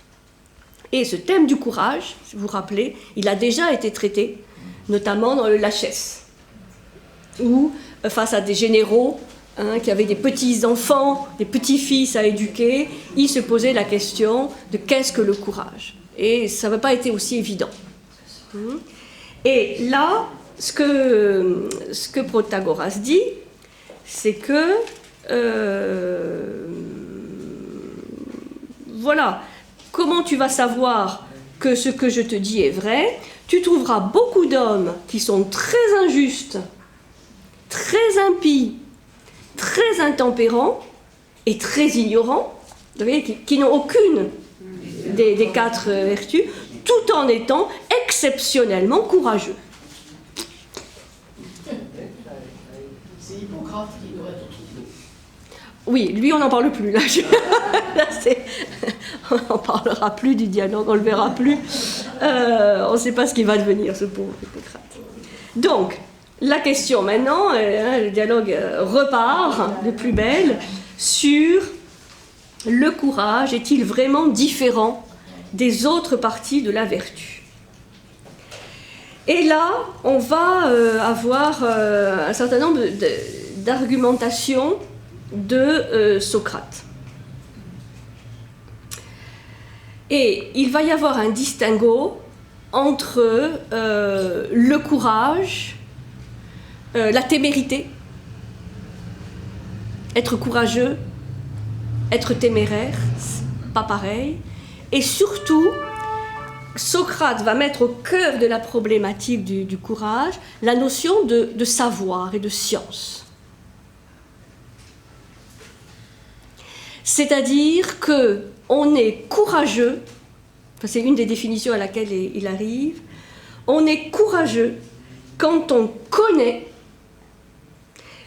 Et ce thème du courage, si vous vous rappelez, il a déjà été traité, notamment dans le Lachès, où face à des généraux qui avaient des petits-enfants, des petits-fils à éduquer, ils se posaient la question de qu'est-ce que le courage. Et ça n'a pas été aussi évident. Et là, ce que Protagoras dit, c'est que, voilà, comment tu vas savoir que ce que je te dis est vrai? Tu trouveras beaucoup d'hommes qui sont très injustes, très impies, très intempérants et très ignorants, vous voyez, qui n'ont aucune des 4 vertus, tout en étant exceptionnellement courageux. C'est Hippocrate qui devrait être trouvé. Oui, lui, on n'en parle plus. Là, on n'en parlera plus du dialogue, on ne le verra plus. On ne sait pas ce qu'il va devenir, ce pauvre Hippocrate. Donc, la question maintenant, le dialogue repart de plus belle sur le courage. Est-il vraiment différent des autres parties de la vertu? Et là, on va avoir un certain nombre d'argumentations de Socrate. Et il va y avoir un distinguo entre le courage, la témérité, être courageux, être téméraire, pas pareil, et surtout, Socrate va mettre au cœur de la problématique du courage la notion de savoir et de science. C'est-à-dire qu'on est courageux, c'est une des définitions à laquelle il arrive, on est courageux quand on connaît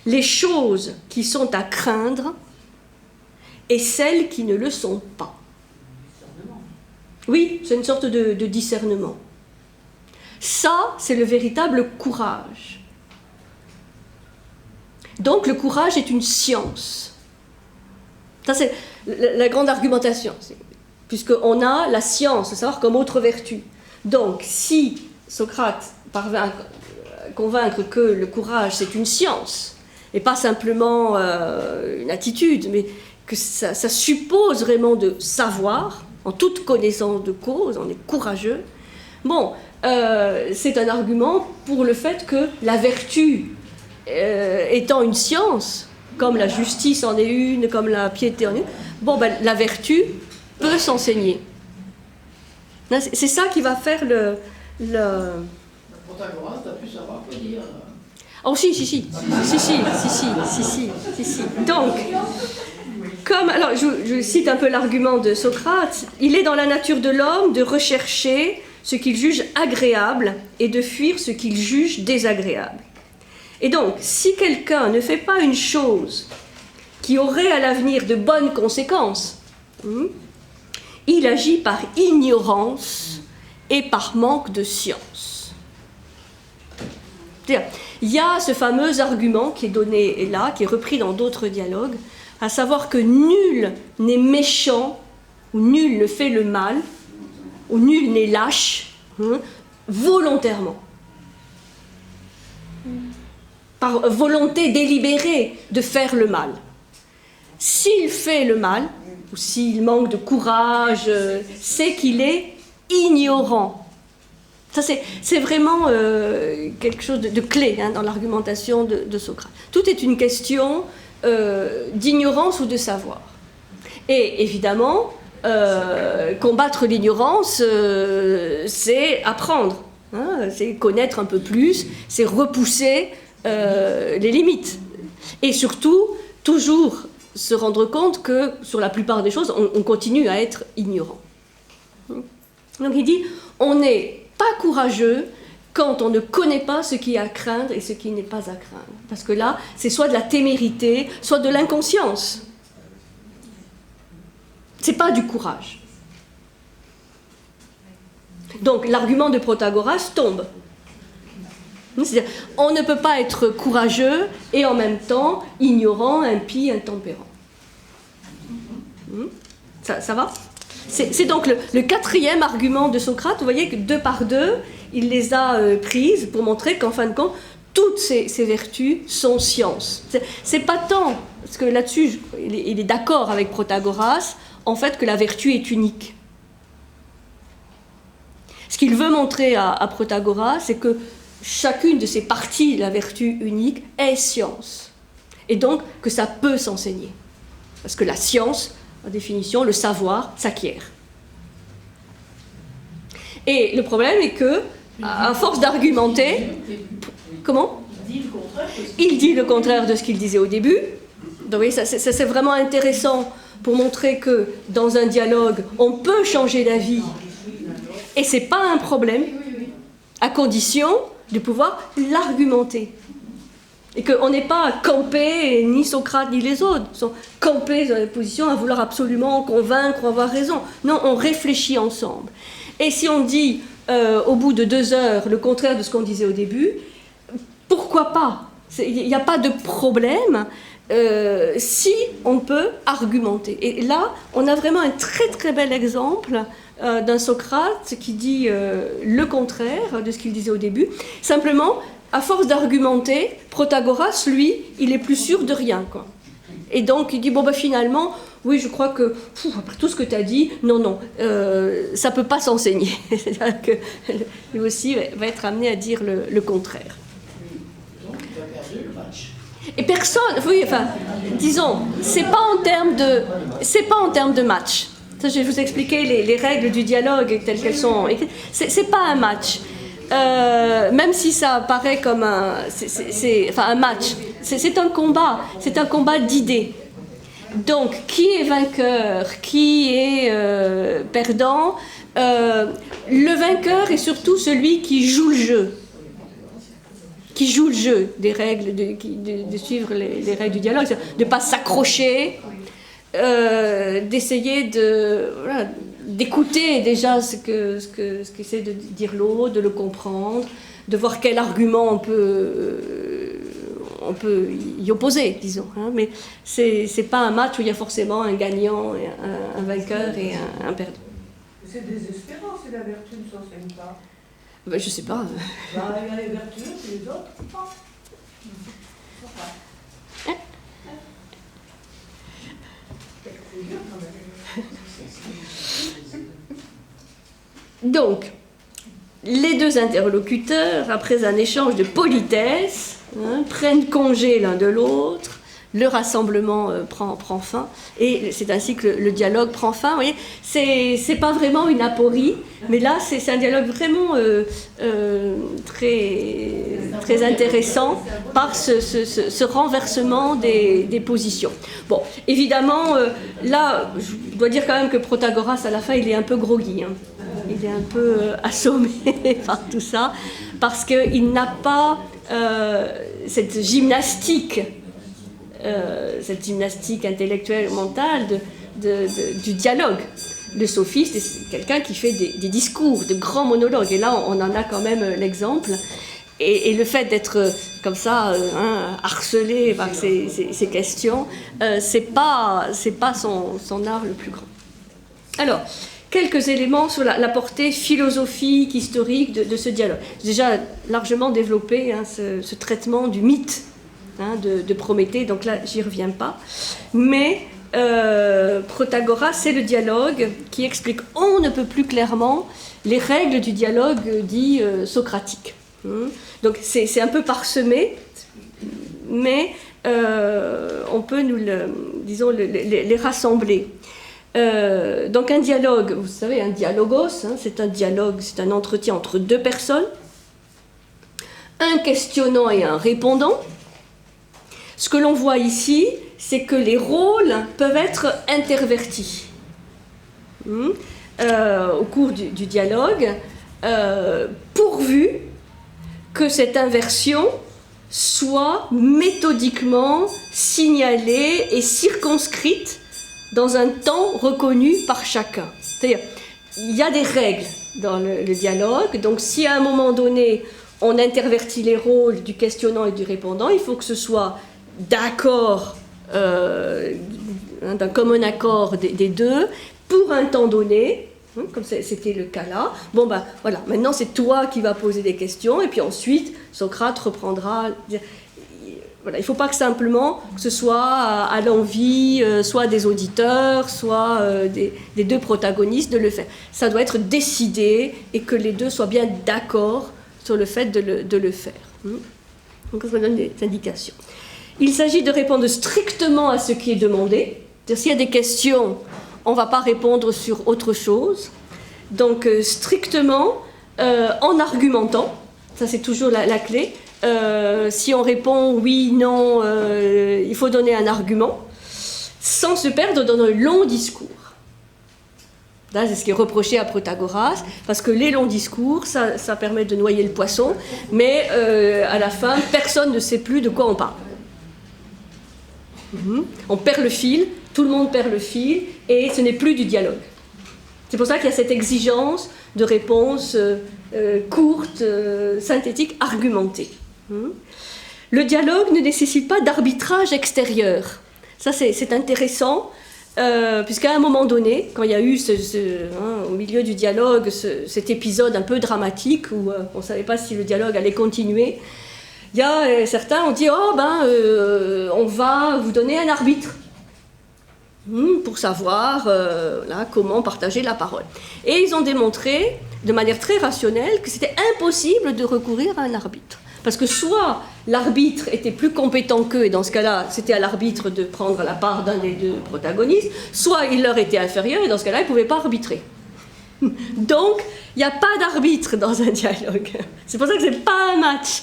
les choses qui sont à craindre et celles qui ne le sont pas. Oui, c'est une sorte de discernement. Ça, c'est le véritable courage. Donc le courage est une science. Ça, c'est la grande argumentation, puisqu'on a la science, savoir comme autre vertu. Donc, si Socrate parvient à convaincre que le courage, c'est une science, et pas simplement une attitude, mais que ça suppose vraiment de savoir, en toute connaissance de cause, on est courageux, bon, c'est un argument pour le fait que la vertu, étant une science, comme la justice en est une, comme la piété en est une, bon, ben, la vertu peut s'enseigner. C'est ça qui va faire le... Protagoras, t'as pu savoir quoi dire. Oh si. Donc, comme, alors je cite un peu l'argument de Socrate, il est dans la nature de l'homme de rechercher ce qu'il juge agréable et de fuir ce qu'il juge désagréable. Et donc, si quelqu'un ne fait pas une chose qui aurait à l'avenir de bonnes conséquences, il agit par ignorance et par manque de science. C'est-à-dire, il y a ce fameux argument qui est donné là, qui est repris dans d'autres dialogues, à savoir que nul n'est méchant, ou nul ne fait le mal, ou nul n'est lâche, volontairement. Par volonté délibérée de faire le mal. S'il fait le mal, ou s'il manque de courage, c'est qu'il est ignorant. Ça, c'est vraiment quelque chose de clé dans l'argumentation de Socrate. Tout est une question d'ignorance ou de savoir. Et évidemment, combattre l'ignorance, c'est apprendre, c'est connaître un peu plus, c'est repousser les limites. Et surtout, toujours se rendre compte que sur la plupart des choses, on continue à être ignorant. Donc il dit, on n'est pas courageux quand on ne connaît pas ce qui est à craindre et ce qui n'est pas à craindre. Parce que là, c'est soit de la témérité, soit de l'inconscience. C'est pas du courage. Donc l'argument de Protagoras tombe. C'est-à-dire, on ne peut pas être courageux et en même temps ignorant, impie, intempérant. Ça va ? C'est donc le quatrième argument de Socrate. Vous voyez que 2 par 2, il les a prises pour montrer qu'en fin de compte, toutes ces vertus sont science. C'est pas tant, parce que là-dessus, il est d'accord avec Protagoras, en fait, que la vertu est unique. Ce qu'il veut montrer à Protagoras, c'est que chacune de ces parties de la vertu unique est science. Et donc que ça peut s'enseigner. Parce que la science, en définition, le savoir s'acquiert. Et le problème est que, à force d'argumenter... Comment ? Il dit le contraire de ce qu'il disait au début. Donc, vous voyez, ça c'est vraiment intéressant pour montrer que dans un dialogue, on peut changer d'avis. Et ce n'est pas un problème, à condition de pouvoir l'argumenter. Et qu'on n'est pas campé, ni Socrate ni les autres sont campés dans la position à vouloir absolument convaincre ou avoir raison. Non, on réfléchit ensemble. Et si on dit au bout de 2 heures le contraire de ce qu'on disait au début, pourquoi pas ? Il n'y a pas de problème si on peut argumenter. Et là, on a vraiment un très très bel exemple d'un Socrate qui dit le contraire de ce qu'il disait au début. Simplement, à force d'argumenter, Protagoras, lui, il est plus sûr de rien, quoi. Et donc, il dit, bon, finalement, oui, je crois que, après tout ce que tu as dit, non, ça ne peut pas s'enseigner. C'est-à-dire que lui aussi va être amené à dire le contraire. Donc, il a perdu le match. Et personne, oui, enfin, disons, c'est pas en termes de match. Ça, je vais vous expliquer les règles du dialogue telles qu'elles sont. C'est pas un match. Même si ça apparaît comme un match, c'est un combat d'idées. Donc, qui est vainqueur, qui est perdant, le vainqueur est surtout celui qui joue le jeu. Qui joue le jeu des règles, de suivre les règles du dialogue, de ne pas s'accrocher, d'essayer d'écouter déjà ce qu'essaie de dire l'autre, de le comprendre, de voir quel argument on peut y opposer, disons. Hein, mais c'est pas un match où il y a forcément un gagnant, et un vainqueur et un perdant. C'est désespérant si la vertu ne s'enseigne pas. Ben, je sais pas. Il y a les vertus et les autres, pas. Donc, les 2 interlocuteurs, après un échange de politesse, prennent congé l'un de l'autre, le rassemblement prend fin, et c'est ainsi que le dialogue prend fin. Vous voyez, c'est pas vraiment une aporie, mais là, c'est un dialogue vraiment très intéressant par ce renversement des positions. Bon, évidemment, là, je dois dire quand même que Protagoras, à la fin, il est un peu groggy, hein. Il est un peu assommé par tout ça, parce qu'il n'a pas cette gymnastique intellectuelle, mentale du dialogue. Le sophiste, c'est quelqu'un qui fait des discours, de grands monologues, et là on en a quand même l'exemple. Et le fait d'être comme ça, harcelé par ces questions, c'est pas son art le plus grand. Alors, quelques éléments sur la portée philosophique, historique de ce dialogue. J'ai déjà largement développé ce traitement du mythe de Prométhée, donc là, j'y reviens pas. Mais Protagoras, c'est le dialogue qui explique on ne peut plus clairement les règles du dialogue dit socratique. Donc c'est un peu parsemé, mais on peut les rassembler. Donc un dialogue, vous savez, un dialogos, c'est un dialogue, c'est un entretien entre 2 personnes, un questionnant et un répondant. Ce que l'on voit ici, c'est que les rôles peuvent être intervertis. Au cours du dialogue, pourvu que cette inversion soit méthodiquement signalée et circonscrite dans un temps reconnu par chacun. C'est-à-dire, il y a des règles dans le dialogue, donc si à un moment donné, on intervertit les rôles du questionnant et du répondant, il faut que ce soit d'accord, d'un commun accord des deux, pour un temps donné, comme c'était le cas là. Bon ben voilà, maintenant c'est toi qui vas poser des questions, et puis ensuite Socrate reprendra. Voilà, il ne faut pas que simplement que ce soit à l'envie, soit des auditeurs, soit des deux protagonistes de le faire. Ça doit être décidé et que les deux soient bien d'accord sur le fait de le faire. Donc ça donne des indications. Il s'agit de répondre strictement à ce qui est demandé. C'est-à-dire, s'il y a des questions, on ne va pas répondre sur autre chose. Donc strictement en argumentant, ça c'est toujours la clé. Si on répond oui, non, il faut donner un argument, sans se perdre dans un long discours. Là, c'est ce qui est reproché à Protagoras, parce que les longs discours, ça permet de noyer le poisson, mais à la fin, personne ne sait plus de quoi on parle. On perd le fil, tout le monde perd le fil, et ce n'est plus du dialogue. C'est pour ça qu'il y a cette exigence de réponse courte, synthétique, argumentée. Le dialogue ne nécessite pas d'arbitrage extérieur. Ça, c'est intéressant, puisqu'à un moment donné, quand il y a eu au milieu du dialogue cet épisode un peu dramatique où on ne savait pas si le dialogue allait continuer, il y a certains ont dit on va vous donner un arbitre pour savoir comment partager la parole. Et ils ont démontré de manière très rationnelle que c'était impossible de recourir à un arbitre. Parce que soit l'arbitre était plus compétent qu'eux, et dans ce cas-là, c'était à l'arbitre de prendre la part d'un des deux protagonistes, soit il leur était inférieur, et dans ce cas-là, il ne pouvait pas arbitrer. Donc, il n'y a pas d'arbitre dans un dialogue. C'est pour ça que ce n'est pas un match.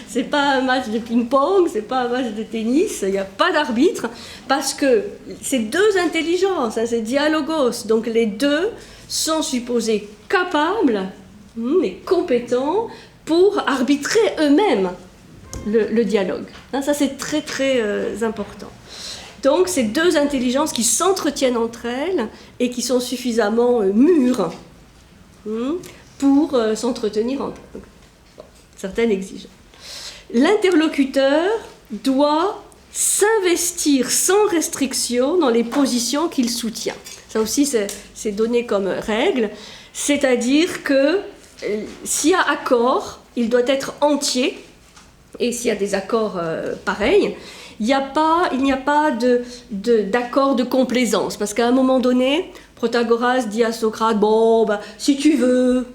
Ce n'est pas un match de ping-pong, ce n'est pas un match de tennis, il n'y a pas d'arbitre, parce que c'est deux intelligences, c'est dialogos, donc les deux sont supposés capables et compétents pour arbitrer eux-mêmes le dialogue. Ça, c'est très, très important. Donc, c'est deux intelligences qui s'entretiennent entre elles et qui sont suffisamment mûres pour s'entretenir entre elles. Certaines exigences. L'interlocuteur doit s'investir sans restriction dans les positions qu'il soutient. Ça aussi, c'est donné comme règle. C'est-à-dire que s'il y a accord, il doit être entier, et s'il y a des accords pareils, il n'y a pas d'accord de complaisance, parce qu'à un moment donné, Protagoras dit à Socrate, si tu veux,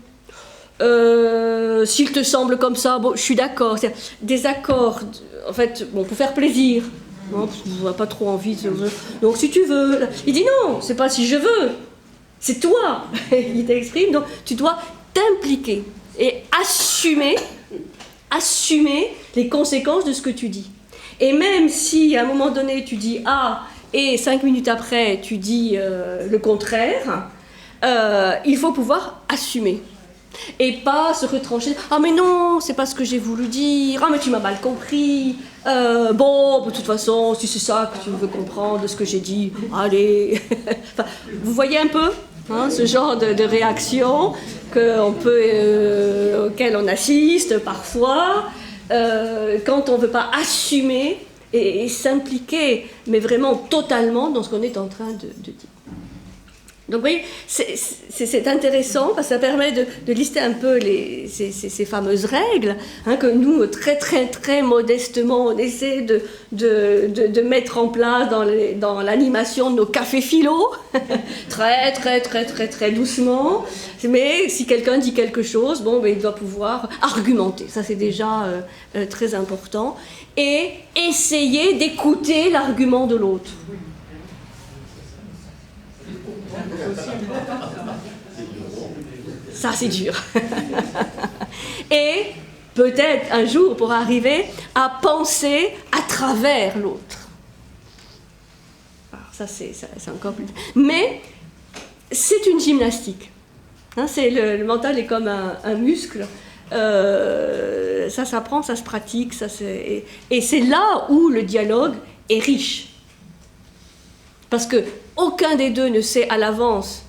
s'il te semble comme ça, je suis d'accord. Des accords, en fait, pour faire plaisir, parce qu'on n'a pas trop envie, donc si tu veux, il dit non, c'est pas si je veux, c'est toi, il t'exprime, donc tu dois t'impliquer et assumer les conséquences de ce que tu dis. Et même si à un moment donné tu dis A et 5 minutes après tu dis le contraire, il faut pouvoir assumer. Et pas se retrancher, ah mais non, c'est pas ce que j'ai voulu dire, ah mais tu m'as mal compris, de toute façon, si c'est ça que tu veux comprendre de ce que j'ai dit, allez. Enfin, vous voyez un peu ce genre de réaction auquel on assiste parfois, quand on ne veut pas assumer et s'impliquer, mais vraiment totalement dans ce qu'on est en train de dire. Donc vous voyez, c'est intéressant parce que ça permet de lister un peu ces fameuses règles que nous, très très très modestement, on essaie de mettre en place dans l'animation de nos cafés philo, très très très très très doucement. Mais si quelqu'un dit quelque chose, il doit pouvoir argumenter. Ça c'est déjà très important. Et essayer d'écouter l'argument de l'autre. Ça, c'est dur. Et peut-être un jour pour arriver à penser à travers l'autre. Alors ça, c'est encore plus... Mais c'est une gymnastique. Le mental est comme un muscle. Ça s'apprend, ça se pratique, et c'est là où le dialogue est riche. Parce que aucun des deux ne sait à l'avance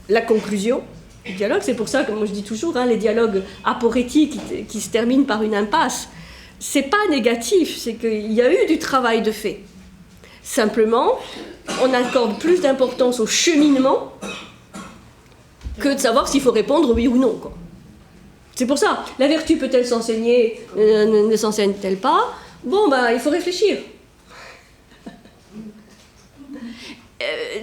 la conclusion du dialogue. C'est pour ça que moi je dis toujours, les dialogues aporétiques qui se terminent par une impasse, c'est pas négatif, c'est qu'il y a eu du travail de fait. Simplement, on accorde plus d'importance au cheminement que de savoir s'il faut répondre oui ou non, quoi. C'est pour ça, la vertu peut-elle s'enseigner, ne s'enseigne-t-elle pas? Bon, il faut réfléchir.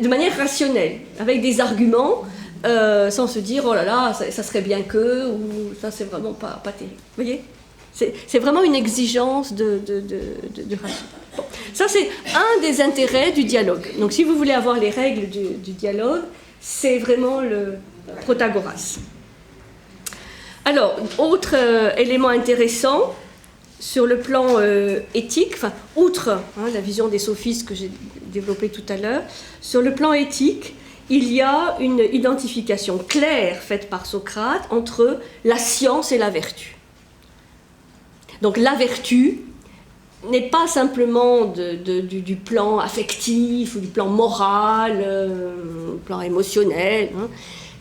De manière rationnelle, avec des arguments, sans se dire, oh là là, ça serait bien que, ou ça c'est vraiment pas terrible. Vous voyez? C'est vraiment une exigence de ration. Bon. Ça c'est un des intérêts du dialogue. Donc si vous voulez avoir les règles du dialogue, c'est vraiment le Protagoras. Alors, autre élément intéressant, sur le plan éthique, outre la vision des sophistes que j'ai développée tout à l'heure, sur le plan éthique, il y a une identification claire faite par Socrate entre la science et la vertu. Donc la vertu n'est pas simplement du plan affectif ou du plan moral, du plan émotionnel,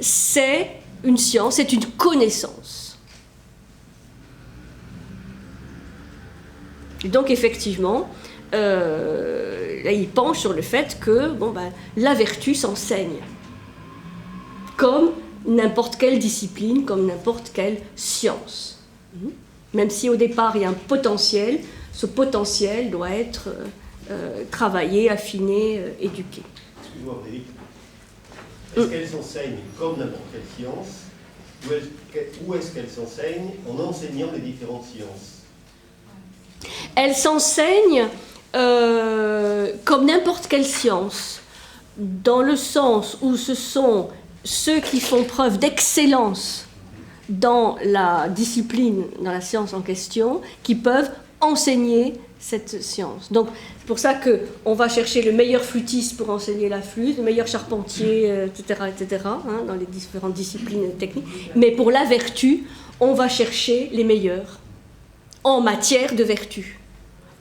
c'est une science, c'est une connaissance. Et donc effectivement, là, il penche sur le fait que la vertu s'enseigne, comme n'importe quelle discipline, comme n'importe quelle science. Même si au départ il y a un potentiel, ce potentiel doit être travaillé, affiné, éduqué. Excuse-moi, Frédéric. Est-ce qu'elle s'enseigne comme n'importe quelle science, ou est-ce qu'elle s'enseigne en enseignant les différentes sciences? Elle s'enseigne comme n'importe quelle science, dans le sens où ce sont ceux qui font preuve d'excellence dans la discipline, dans la science en question, qui peuvent enseigner cette science. Donc, c'est pour ça qu'on va chercher le meilleur flûtiste pour enseigner la flûte, le meilleur charpentier, etc., dans les différentes disciplines techniques. Mais pour la vertu, on va chercher les meilleurs en matière de vertu,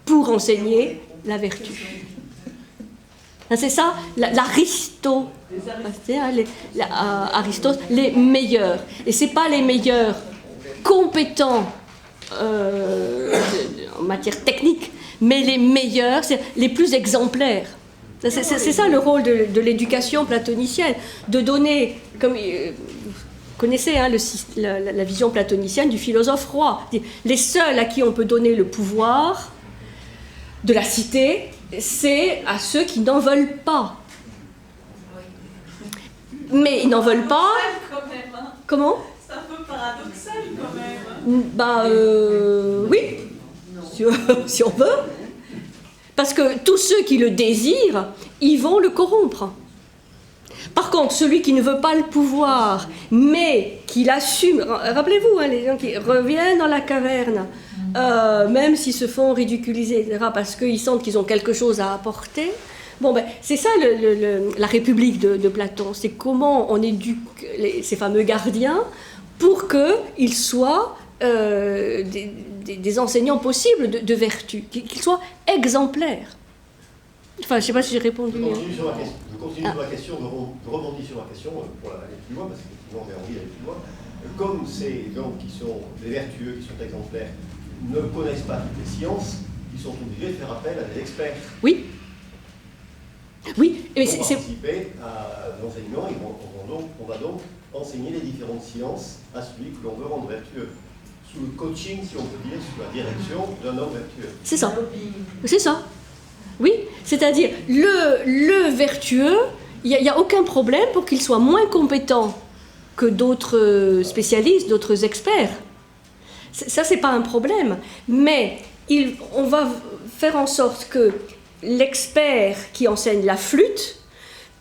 pour enseigner la vertu. C'est ça, l'aristo, Aristote, les meilleurs. Et ce n'est pas les meilleurs compétents en matière technique, mais les meilleurs, c'est les plus exemplaires. C'est ça le rôle de l'éducation platonicienne, de donner, comme vous connaissez la vision platonicienne du philosophe roi, les seuls à qui on peut donner le pouvoir de la cité, c'est à ceux qui n'en veulent pas. Mais ils n'en veulent pas. Comment ? C'est un peu paradoxal quand même. Oui, si on veut. Parce que tous ceux qui le désirent, ils vont le corrompre. Par contre, celui qui ne veut pas le pouvoir, mais qui l'assume, rappelez-vous, les gens qui reviennent dans la caverne, même s'ils se font ridiculiser, etc., parce qu'ils sentent qu'ils ont quelque chose à apporter. C'est ça la République de Platon, c'est comment on éduque ces fameux gardiens pour qu'ils soient des enseignants possibles de vertu, qu'ils soient exemplaires. Enfin, je ne sais pas si j'ai répondu. Je continue sur ma question, je rebondis sur ma question pour aller plus loin, parce qu'effectivement j'ai envie d'aller plus loin. Comme ces gens qui sont des vertueux, qui sont exemplaires, ne connaissent pas toutes les sciences, ils sont obligés de faire appel à des experts. Oui. Oui, mais pour participer à l'enseignement, on va donc enseigner les différentes sciences à celui que l'on veut rendre vertueux. Sous le coaching, si on peut dire, sous la direction d'un homme vertueux. C'est ça. C'est ça. Oui, c'est-à-dire le vertueux, il n'y a aucun problème pour qu'il soit moins compétent que d'autres spécialistes, d'autres experts. Ça, c'est pas un problème. Mais on va faire en sorte que l'expert qui enseigne la flûte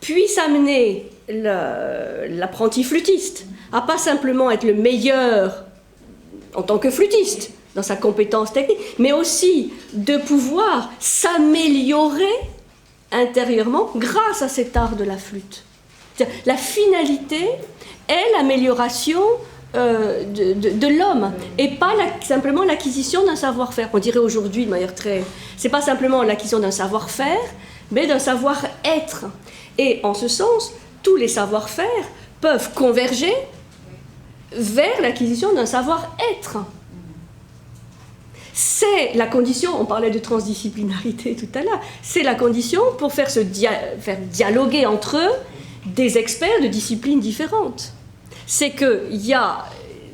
puisse amener l'apprenti flûtiste à pas simplement être le meilleur en tant que flûtiste dans sa compétence technique, mais aussi de pouvoir s'améliorer intérieurement grâce à cet art de la flûte. La finalité est l'amélioration de l'homme et pas simplement l'acquisition d'un savoir-faire. On dirait aujourd'hui de manière très... C'est pas simplement l'acquisition d'un savoir-faire, mais d'un savoir-être. Et en ce sens, tous les savoir-faire peuvent converger vers l'acquisition d'un savoir-être. C'est la condition, on parlait de transdisciplinarité tout à l'heure, c'est la condition pour faire dialoguer entre eux des experts de disciplines différentes. C'est qu'il y a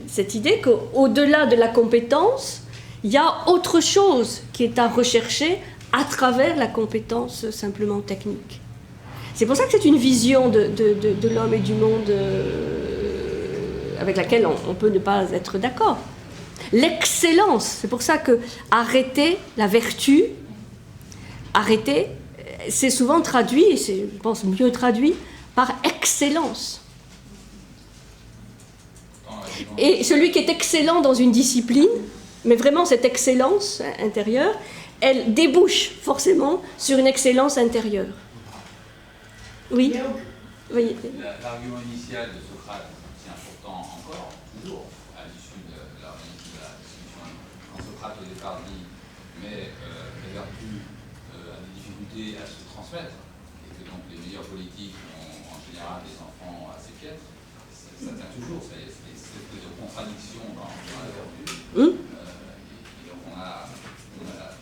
cette idée qu'au-delà de la compétence, il y a autre chose qui est à rechercher à travers la compétence simplement technique. C'est pour ça que c'est une vision de l'homme et du monde avec laquelle on peut ne pas être d'accord. L'excellence, c'est pour ça que arrêter la vertu, arrêter, c'est souvent traduit, et c'est, je pense, mieux traduit, par excellence. Et celui qui est excellent dans une discipline, mais vraiment cette excellence intérieure, elle débouche forcément sur une excellence intérieure. Oui. Oui. L'argument initial de Socrate tient pourtant encore, toujours, à l'issue de la discussion. Quand Socrate au départ dit mais les vertus a des difficultés à se transmettre, et que donc les meilleurs politiques ont en général des enfants assez piètres, ça tient toujours, c'est une espèce de contradiction dans la vertu. Et donc on a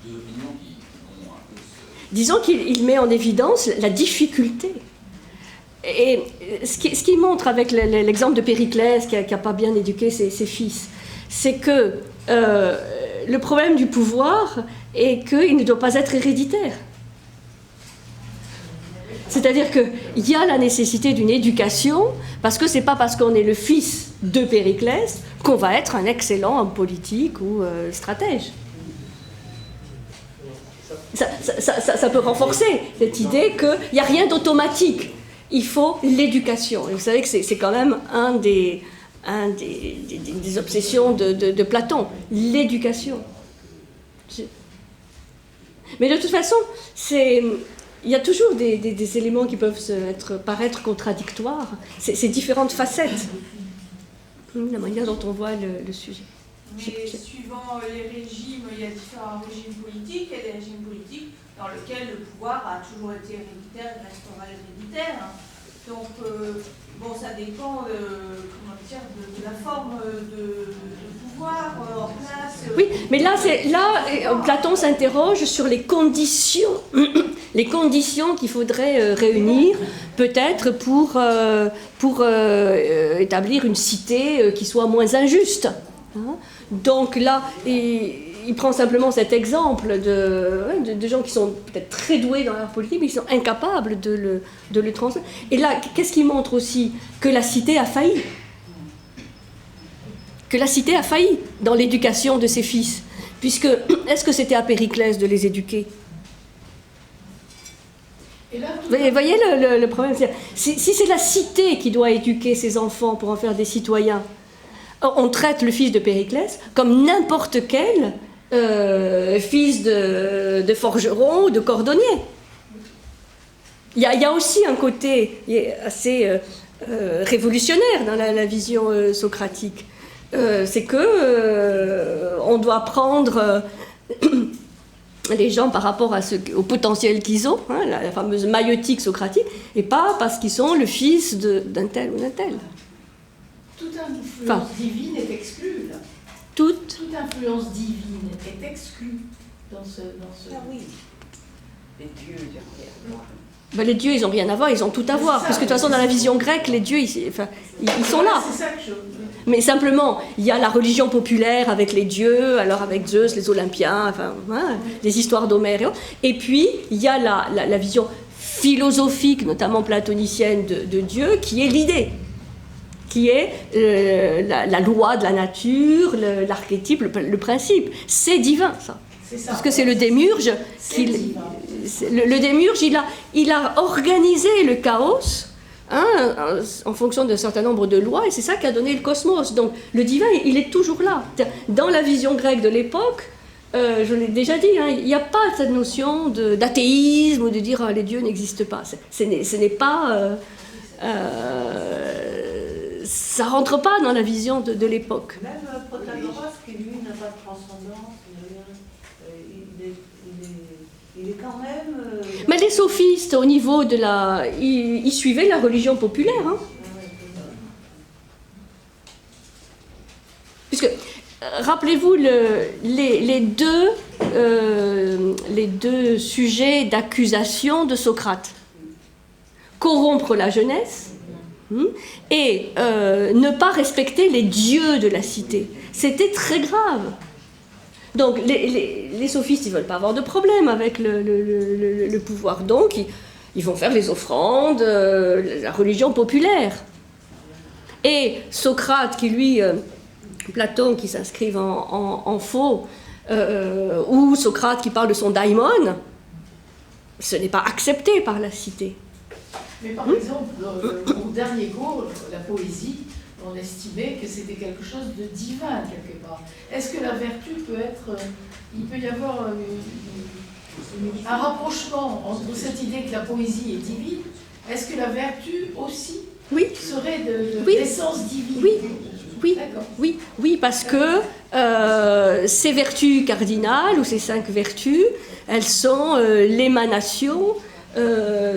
deux opinions qui vont un peu se... Disons qu'il met en évidence la difficulté. Et ce qui montre avec l'exemple de Périclès, qui n'a pas bien éduqué ses fils, c'est que le problème du pouvoir est qu'il ne doit pas être héréditaire. C'est-à-dire qu'il y a la nécessité d'une éducation, parce que ce n'est pas parce qu'on est le fils de Périclès qu'on va être un excellent homme politique ou stratège. Ça peut renforcer cette idée qu'il n'y a rien d'automatique. Il faut l'éducation. Et vous savez que c'est quand même un des obsessions de Platon, l'éducation. Mais de toute façon, il y a toujours des éléments qui peuvent paraître contradictoires. C'est différentes facettes, la manière dont on voit le sujet. Mais suivant les régimes, il y a différents régimes politiques. Il y a des régimes politiques dans lesquels le pouvoir a toujours été héréditaire et restera héréditaire. Donc, bon, ça dépend de la forme de pouvoir en place. Oui, mais là, Platon s'interroge sur les conditions qu'il faudrait réunir, peut-être pour établir une cité qui soit moins injuste. Donc là, il prend simplement cet exemple de gens qui sont peut-être très doués dans leur politique, mais qui sont incapables de le transmettre. Et là, qu'est-ce qu'il montre aussi? Que la cité a failli. Que la cité a failli dans l'éducation de ses fils. Puisque, est-ce que c'était à Périclès de les éduquer? Vous voyez le problème? Si c'est la cité qui doit éduquer ses enfants pour en faire des citoyens, on traite le fils de Périclès comme n'importe quel fils de forgeron ou de cordonnier. Il y a aussi un côté assez révolutionnaire dans la vision socratique. C'est que on doit prendre les gens par rapport au potentiel qu'ils ont, la fameuse maïeutique socratique, et pas parce qu'ils sont le fils d'un tel ou d'un tel. Toute influence divine est exclue, là. Toute influence divine est exclue dans ce... Ah oui. Les dieux derrière moi. Les dieux, ils n'ont rien à voir, ils ont tout à voir. Parce que de toute façon, dans la vision grecque, les dieux, ils sont là. C'est ça que je... Mais simplement, il y a la religion populaire avec les dieux, alors avec Zeus, les Olympiens, les histoires d'Homère et autres. Et puis, il y a la vision philosophique, notamment platonicienne, de Dieu, qui est l'idée. Qui est la loi de la nature, l'archétype, le principe. C'est divin, ça. Parce que c'est le démiurge le démiurge, il a organisé le chaos en fonction d'un certain nombre de lois, et c'est ça qui a donné le cosmos. Donc le divin, il est toujours là. Dans la vision grecque de l'époque, je l'ai déjà dit, il n'y a pas cette notion d'athéisme ou de dire les dieux n'existent pas. Ce n'est pas ça rentre pas dans la vision de l'époque. Même Protagoras, qui lui n'a pas de transcendance, il est quand même... Mais les sophistes, au niveau de la... Ils suivaient la religion populaire. Hein. Puisque, rappelez-vous, les deux sujets d'accusation de Socrate. Corrompre la jeunesse et ne pas respecter les dieux de la cité. C'était très grave. Donc les sophistes, ils ne veulent pas avoir de problème avec le pouvoir. Donc ils vont faire les offrandes, la religion populaire. Et Socrate, qui lui, Platon, qui s'inscrivent en faux, ou Socrate qui parle de son daimon, ce n'est pas accepté par la cité. Mais par exemple, au dernier cours, la poésie, on estimait que c'était quelque chose de divin quelque part. Est-ce que la vertu peut être... il peut y avoir un rapprochement entre cette idée que la poésie est divine. Est-ce que la vertu aussi serait d'essence divine? Oui, parce que ces vertus cardinales, ou ces 5 vertus, elles sont l'émanation,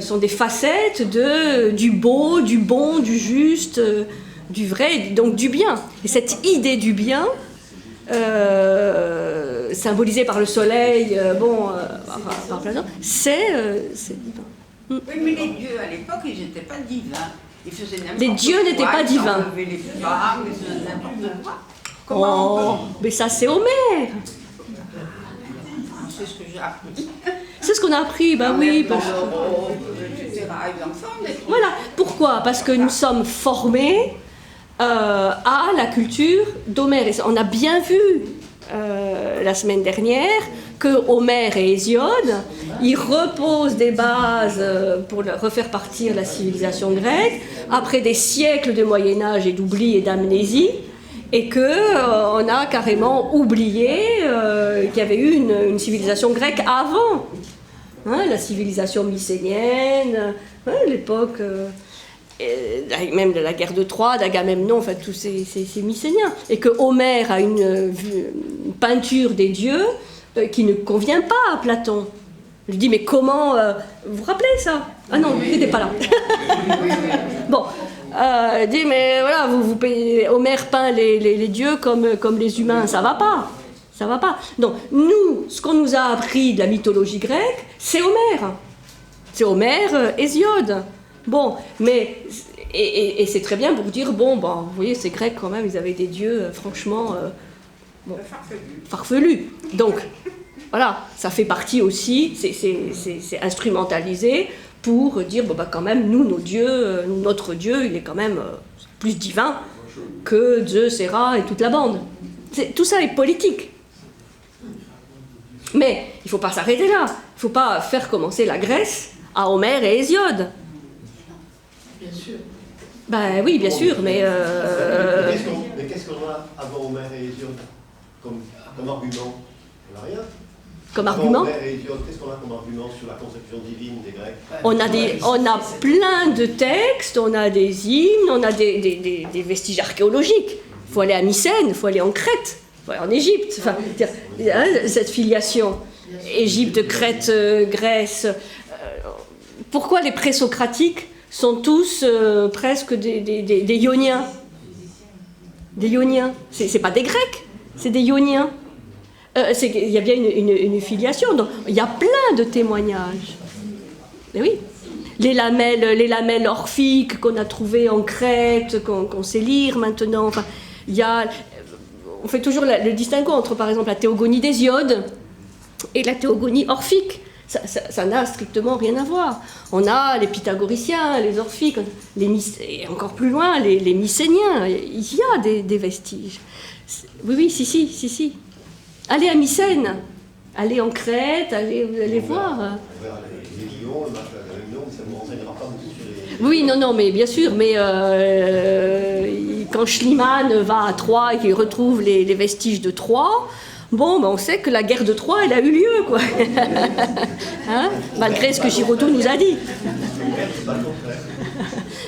sont des facettes du beau, du bon, du juste, du vrai, donc du bien. Et cette idée du bien, symbolisée par le soleil, par Platon, c'est divin. Oui, mais les dieux à l'époque, ils n'étaient pas divins. Ils faisaient n'importe quoi. Les dieux n'étaient pas divins. Ils enlevaient les femmes, ils faisaient n'importe quoi. Mais ça, c'est Homère. C'est ce que j'ai appris. C'est ce qu'on a appris, oui. Voilà. Pourquoi? Parce que nous sommes formés à la culture d'Homère. Et on a bien vu la semaine dernière que Homère et Hésiode, ils reposent des bases pour refaire partir la civilisation grecque après des siècles de Moyen-Âge et d'oubli et d'amnésie, et qu'on a carrément oublié qu'il y avait eu une civilisation grecque avant. La civilisation mycénienne, l'époque même de la guerre de Troie, d'Agamemnon, enfin tous ces mycéniens. Et que Homère a une peinture des dieux qui ne convient pas à Platon. Je dis, mais comment... vous vous rappelez ça? Ah non, vous n'étiez pas là. Bon, dit, mais voilà, Homère peint les dieux comme les humains, ça va pas. Ça va pas. Donc, nous, ce qu'on nous a appris de la mythologie grecque, c'est Homère. C'est Homère, Hésiode. Bon, mais... Et c'est très bien pour dire, vous voyez, ces Grecs, quand même, ils avaient des dieux, franchement... farfelus. Donc, voilà, ça fait partie aussi, c'est instrumentalisé pour dire, quand même, nous, notre Dieu, il est quand même plus divin que Zeus, Héra et toute la bande. Tout ça est politique. Mais il ne faut pas s'arrêter là. Il ne faut pas faire commencer la Grèce à Homère et Hésiode. Bien sûr. Oui, bien sûr, mais... Mais qu'est-ce qu'on a avant Homère et Hésiode comme argument? On n'a rien. Comme argument? Homère et Hésiode, qu'est-ce qu'on a comme argument sur la conception divine des Grecs? On a plein de textes, on a des hymnes, on a des vestiges archéologiques. Il faut aller à Mycène, il faut aller en Crète, il faut aller en Égypte. Enfin, cette filiation, Égypte, Crète, Grèce. Pourquoi les présocratiques sont tous presque des Ioniens? Des Ioniens. C'est pas des Grecs, c'est des Ioniens. Il y a bien une filiation, donc il y a plein de témoignages. Mais oui, les lamelles orphiques qu'on a trouvées en Crète, qu'on sait lire maintenant. Enfin, on fait toujours le distinguo entre, par exemple, la théogonie d'Hésiode et la théogonie orphique. Ça n'a strictement rien à voir. On a les pythagoriciens, les orphiques, et encore plus loin, les mycéniens. Il y a des vestiges. Oui, si. Allez à Mycène, allez en Crète, vous allez voir. On verra les lions, le match d'Agamemnon, ça ne nous renseignera pas beaucoup sur les... Oui, non, mais bien sûr, mais quand Schliemann va à Troie et qu'il retrouve les vestiges de Troie, Bon, ben on sait que la guerre de Troie, elle a eu lieu, quoi. Hein, malgré ce que Giraudoux nous a dit.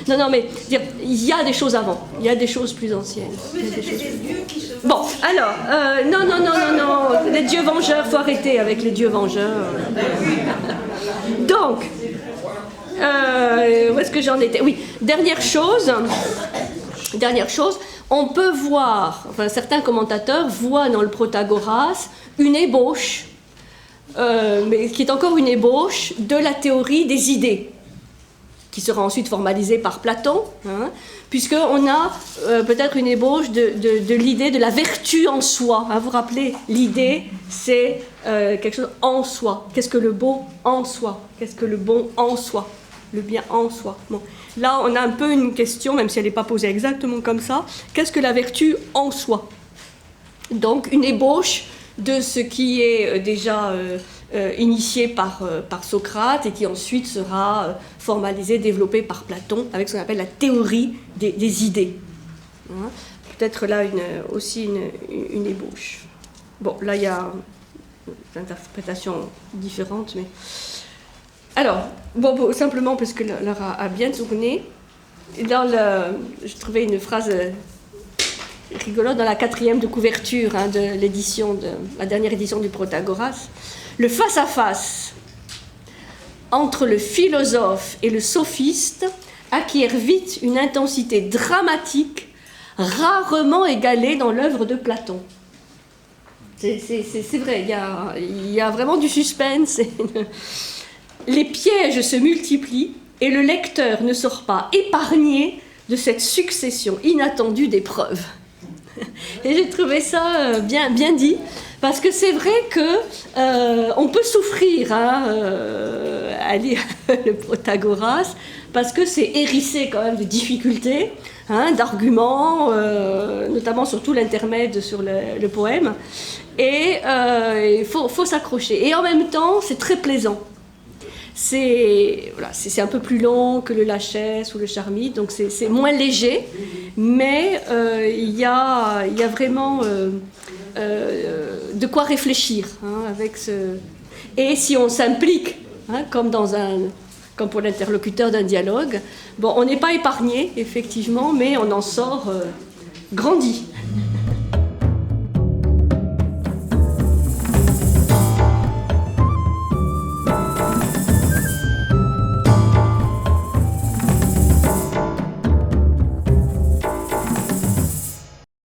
Non, non, mais il y a des choses avant, il y a des choses plus anciennes. Mais c'était des dieux qui se... Bon, alors, non, les dieux vengeurs, faut arrêter avec les dieux vengeurs. Donc, où est-ce que j'en étais? Oui, dernière chose, on peut voir, enfin certains commentateurs voient dans le Protagoras une ébauche, mais qui est encore une ébauche de la théorie des idées, qui sera ensuite formalisée par Platon, hein, puisqu'on a peut-être une ébauche de l'idée de la vertu en soi. Hein, vous vous rappelez, l'idée, c'est quelque chose en soi. Qu'est-ce que le beau en soi? Qu'est-ce que le bon en soi? Le bien en soi. Bon. Là, on a un peu une question, même si elle n'est pas posée exactement comme ça. Qu'est-ce que la vertu en soi? Donc, une ébauche de ce qui est déjà initié par Socrate et qui ensuite sera formalisé, développé par Platon avec ce qu'on appelle la théorie des idées. Hein, peut-être là aussi une ébauche. Bon, là il y a des interprétations différentes, mais... Alors, bon, simplement parce que l'heure a bien tourné, je trouvais une phrase rigolote dans la 4e de couverture, hein, de la dernière édition du Protagoras. Le face-à-face entre le philosophe et le sophiste acquiert vite une intensité dramatique rarement égalée dans l'œuvre de Platon. C'est vrai, il y a vraiment du suspense. Les pièges se multiplient et le lecteur ne sort pas épargné de cette succession inattendue d'épreuves. Et j'ai trouvé ça bien dit, parce que c'est vrai que on peut souffrir à lire le Protagoras, parce que c'est hérissé quand même de difficultés, hein, d'arguments, notamment sur tout l'intermède sur le poème, et il faut s'accrocher. Et en même temps, c'est très plaisant. C'est un peu plus long que le Lachès ou le Charmilles, donc c'est moins léger, mais il y a vraiment de quoi réfléchir, hein, avec ce... Et si on s'implique, hein, comme pour l'interlocuteur d'un dialogue, bon, on n'est pas épargné, effectivement, mais on en sort grandi.